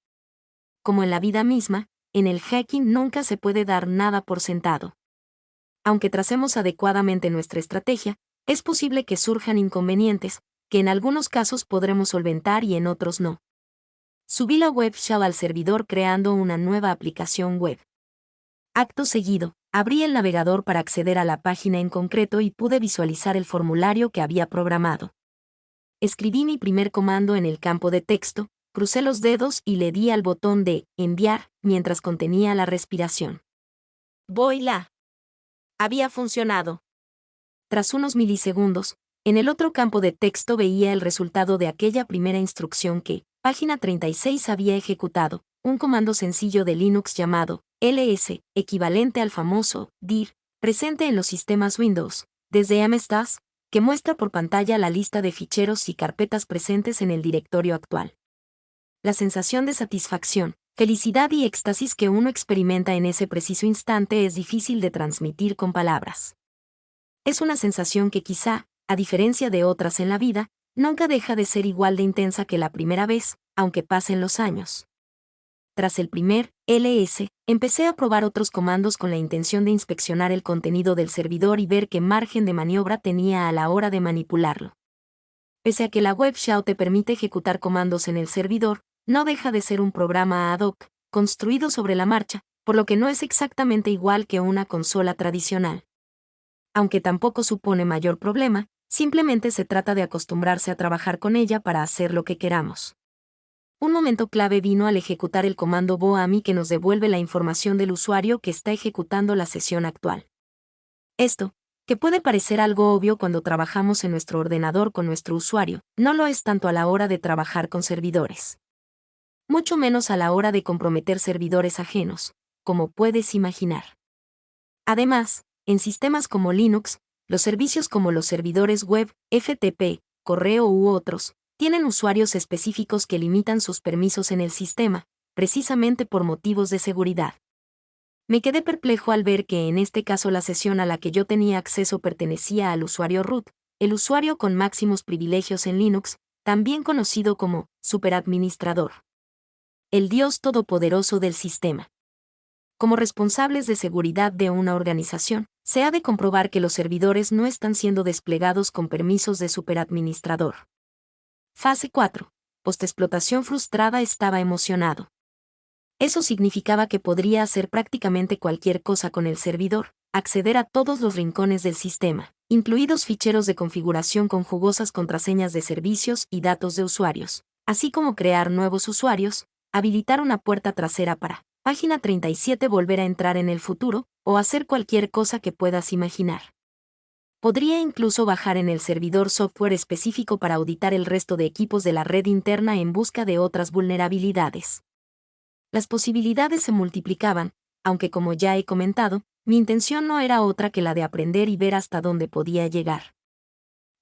Como en la vida misma, en el hacking nunca se puede dar nada por sentado. Aunque tracemos adecuadamente nuestra estrategia, es posible que surjan inconvenientes, que en algunos casos podremos solventar y en otros no. Subí la web shell al servidor creando una nueva aplicación web. Acto seguido, abrí el navegador para acceder a la página en concreto y pude visualizar el formulario que había programado. Escribí mi primer comando en el campo de texto, crucé los dedos y le di al botón de enviar mientras contenía la respiración. ¡Voila! Había funcionado. Tras unos milisegundos, en el otro campo de texto veía el resultado de aquella primera instrucción que, página 36 había ejecutado, un comando sencillo de Linux llamado ls, equivalente al famoso dir, presente en los sistemas Windows, desde MS-DOS, que muestra por pantalla la lista de ficheros y carpetas presentes en el directorio actual. La sensación de satisfacción, felicidad y éxtasis que uno experimenta en ese preciso instante es difícil de transmitir con palabras. Es una sensación que quizá, a diferencia de otras en la vida, nunca deja de ser igual de intensa que la primera vez, aunque pasen los años. Tras el primer ls, empecé a probar otros comandos con la intención de inspeccionar el contenido del servidor y ver qué margen de maniobra tenía a la hora de manipularlo. Pese a que la web shell te permite ejecutar comandos en el servidor, no deja de ser un programa ad hoc, construido sobre la marcha, por lo que no es exactamente igual que una consola tradicional. Aunque tampoco supone mayor problema, simplemente se trata de acostumbrarse a trabajar con ella para hacer lo que queramos. Un momento clave vino al ejecutar el comando boami que nos devuelve la información del usuario que está ejecutando la sesión actual. Esto, que puede parecer algo obvio cuando trabajamos en nuestro ordenador con nuestro usuario, no lo es tanto a la hora de trabajar con servidores. Mucho menos a la hora de comprometer servidores ajenos, como puedes imaginar. Además, en sistemas como Linux, los servicios como los servidores web, FTP, correo u otros, tienen usuarios específicos que limitan sus permisos en el sistema, precisamente por motivos de seguridad. Me quedé perplejo al ver que en este caso la sesión a la que yo tenía acceso pertenecía al usuario root, el usuario con máximos privilegios en Linux, también conocido como superadministrador. El Dios todopoderoso del sistema. Como responsables de seguridad de una organización, se ha de comprobar que los servidores no están siendo desplegados con permisos de superadministrador. Fase 4. Postexplotación frustrada. Estaba emocionado. Eso significaba que podría hacer prácticamente cualquier cosa con el servidor, acceder a todos los rincones del sistema, incluidos ficheros de configuración con jugosas contraseñas de servicios y datos de usuarios, así como crear nuevos usuarios, habilitar una puerta trasera para, página 37, volver a entrar en el futuro, o hacer cualquier cosa que puedas imaginar. Podría incluso bajar en el servidor software específico para auditar el resto de equipos de la red interna en busca de otras vulnerabilidades. Las posibilidades se multiplicaban, aunque como ya he comentado, mi intención no era otra que la de aprender y ver hasta dónde podía llegar.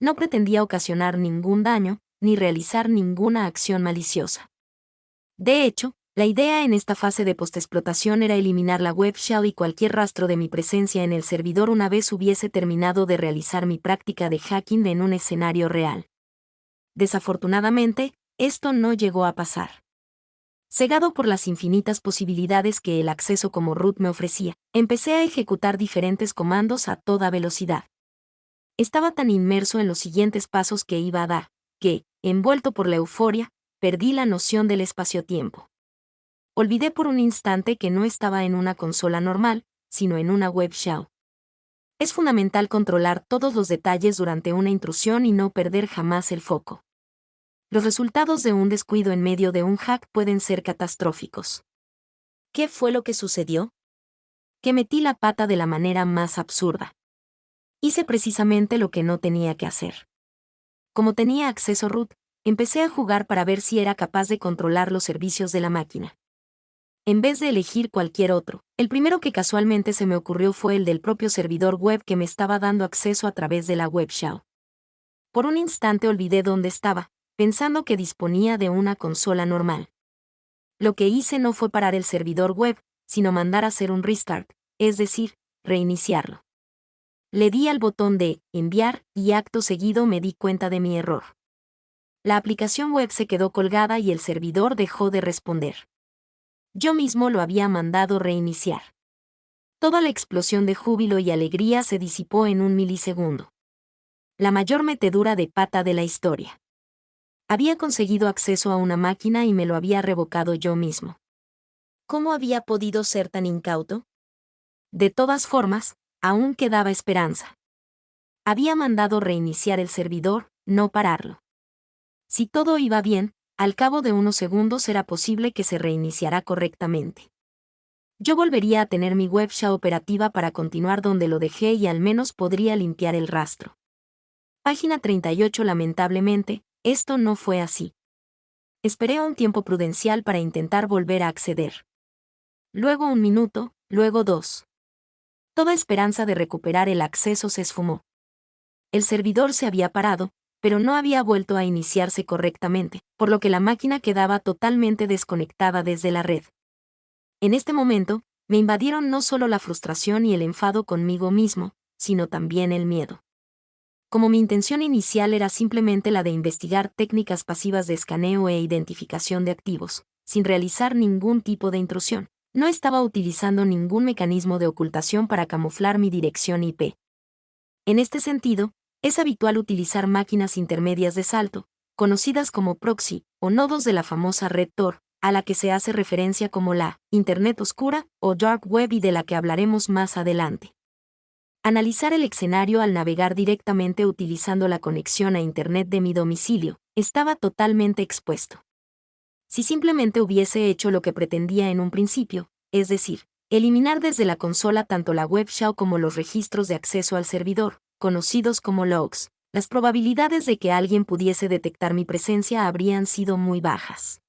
No pretendía ocasionar ningún daño, ni realizar ninguna acción maliciosa. De hecho, la idea en esta fase de postexplotación era eliminar la web shell y cualquier rastro de mi presencia en el servidor una vez hubiese terminado de realizar mi práctica de hacking en un escenario real. Desafortunadamente, esto no llegó a pasar. Cegado por las infinitas posibilidades que el acceso como root me ofrecía, empecé a ejecutar diferentes comandos a toda velocidad. Estaba tan inmerso en los siguientes pasos que iba a dar, que, envuelto por la euforia, perdí la noción del espacio-tiempo. Olvidé por un instante que no estaba en una consola normal, sino en una web shell. Es fundamental controlar todos los detalles durante una intrusión y no perder jamás el foco. Los resultados de un descuido en medio de un hack pueden ser catastróficos. ¿Qué fue lo que sucedió? Que metí la pata de la manera más absurda. Hice precisamente lo que no tenía que hacer. Como tenía acceso root, empecé a jugar para ver si era capaz de controlar los servicios de la máquina. En vez de elegir cualquier otro, el primero que casualmente se me ocurrió fue el del propio servidor web que me estaba dando acceso a través de la web shell. Por un instante olvidé dónde estaba, pensando que disponía de una consola normal. Lo que hice no fue parar el servidor web, sino mandar a hacer un restart, es decir, reiniciarlo. Le di al botón de enviar y acto seguido me di cuenta de mi error. La aplicación web se quedó colgada y el servidor dejó de responder. Yo mismo lo había mandado reiniciar. Toda la explosión de júbilo y alegría se disipó en un milisegundo. La mayor metedura de pata de la historia. Había conseguido acceso a una máquina y me lo había revocado yo mismo. ¿Cómo había podido ser tan incauto? De todas formas, aún quedaba esperanza. Había mandado reiniciar el servidor, no pararlo. Si todo iba bien, al cabo de unos segundos era posible que se reiniciara correctamente. Yo volvería a tener mi web shell operativa para continuar donde lo dejé y al menos podría limpiar el rastro. Página 38. Lamentablemente, esto no fue así. Esperé un tiempo prudencial para intentar volver a acceder. Luego 1 minuto, luego 2. Toda esperanza de recuperar el acceso se esfumó. El servidor se había parado, pero no había vuelto a iniciarse correctamente, por lo que la máquina quedaba totalmente desconectada desde la red. En este momento, me invadieron no solo la frustración y el enfado conmigo mismo, sino también el miedo. Como mi intención inicial era simplemente la de investigar técnicas pasivas de escaneo e identificación de activos, sin realizar ningún tipo de intrusión, no estaba utilizando ningún mecanismo de ocultación para camuflar mi dirección IP. En este sentido, es habitual utilizar máquinas intermedias de salto, conocidas como proxy, o nodos de la famosa red Tor, a la que se hace referencia como la Internet oscura o Dark Web y de la que hablaremos más adelante. Analizar el escenario al navegar directamente utilizando la conexión a Internet de mi domicilio, estaba totalmente expuesto. Si simplemente hubiese hecho lo que pretendía en un principio, es decir, eliminar desde la consola tanto la web shell como los registros de acceso al servidor, conocidos como logs, las probabilidades de que alguien pudiese detectar mi presencia habrían sido muy bajas.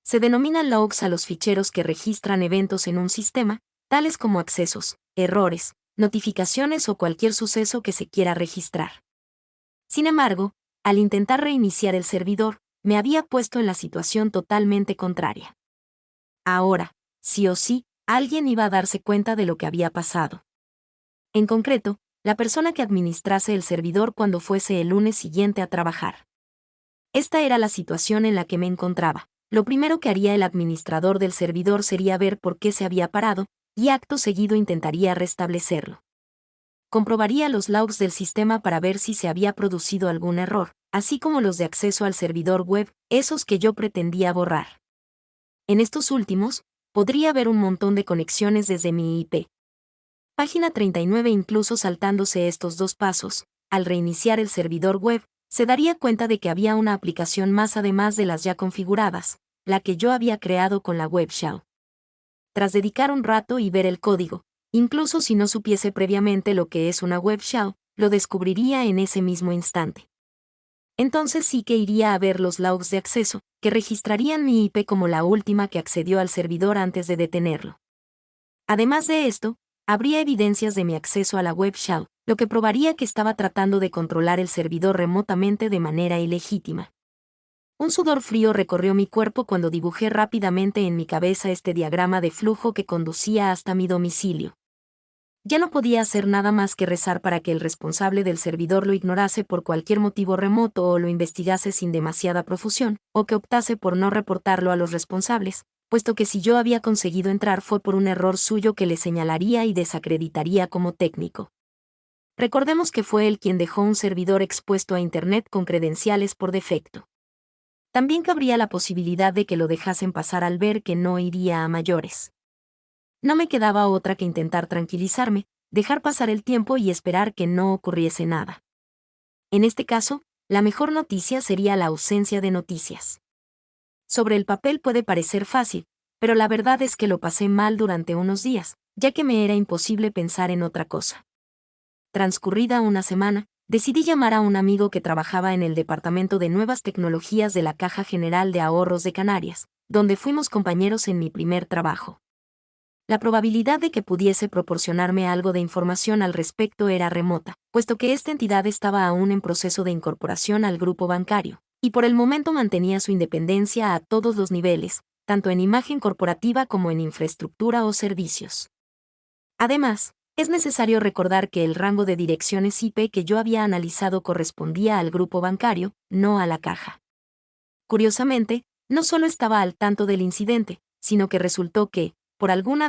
Se denominan logs a los ficheros que registran eventos en un sistema, tales como accesos, errores, notificaciones o cualquier suceso que se quiera registrar. Sin embargo, al intentar reiniciar el servidor, me había puesto en la situación totalmente contraria. Ahora, sí o sí, alguien iba a darse cuenta de lo que había pasado. En concreto, la persona que administrase el servidor cuando fuese el lunes siguiente a trabajar. Esta era la situación en la que me encontraba. Lo primero que haría el administrador del servidor sería ver por qué se había parado, y acto seguido intentaría restablecerlo. Comprobaría los logs del sistema para ver si se había producido algún error, así como los de acceso al servidor web, esos que yo pretendía borrar. En estos últimos, podría haber un montón de conexiones desde mi IP. Página 39. Incluso saltándose estos dos pasos, al reiniciar el servidor web, se daría cuenta de que había una aplicación más además de las ya configuradas, la que yo había creado con la web shell. Tras dedicar un rato y ver el código, incluso si no supiese previamente lo que es una web shell, lo descubriría en ese mismo instante. Entonces sí que iría a ver los logs de acceso, que registrarían mi IP como la última que accedió al servidor antes de detenerlo. Además de esto, habría evidencias de mi acceso a la web shell, lo que probaría que estaba tratando de controlar el servidor remotamente de manera ilegítima. Un sudor frío recorrió mi cuerpo cuando dibujé rápidamente en mi cabeza este diagrama de flujo que conducía hasta mi domicilio. Ya no podía hacer nada más que rezar para que el responsable del servidor lo ignorase por cualquier motivo remoto o lo investigase sin demasiada profusión, o que optase por no reportarlo a los responsables, puesto que si yo había conseguido entrar fue por un error suyo que le señalaría y desacreditaría como técnico. Recordemos que fue él quien dejó un servidor expuesto a Internet con credenciales por defecto. También cabría la posibilidad de que lo dejasen pasar al ver que no iría a mayores. No me quedaba otra que intentar tranquilizarme, dejar pasar el tiempo y esperar que no ocurriese nada. En este caso, la mejor noticia sería la ausencia de noticias. Sobre el papel puede parecer fácil, pero la verdad es que lo pasé mal durante unos días, ya que me era imposible pensar en otra cosa. Transcurrida una semana, decidí llamar a un amigo que trabajaba en el Departamento de Nuevas Tecnologías de la Caja General de Ahorros de Canarias, donde fuimos compañeros en mi primer trabajo. La probabilidad de que pudiese proporcionarme algo de información al respecto era remota, puesto que esta entidad estaba aún en proceso de incorporación al grupo bancario, y por el momento mantenía su independencia a todos los niveles, tanto en imagen corporativa como en infraestructura o servicios. Además, es necesario recordar que el rango de direcciones IP que yo había analizado correspondía al grupo bancario, no a la caja. Curiosamente, no solo estaba al tanto del incidente, sino que resultó que, por alguna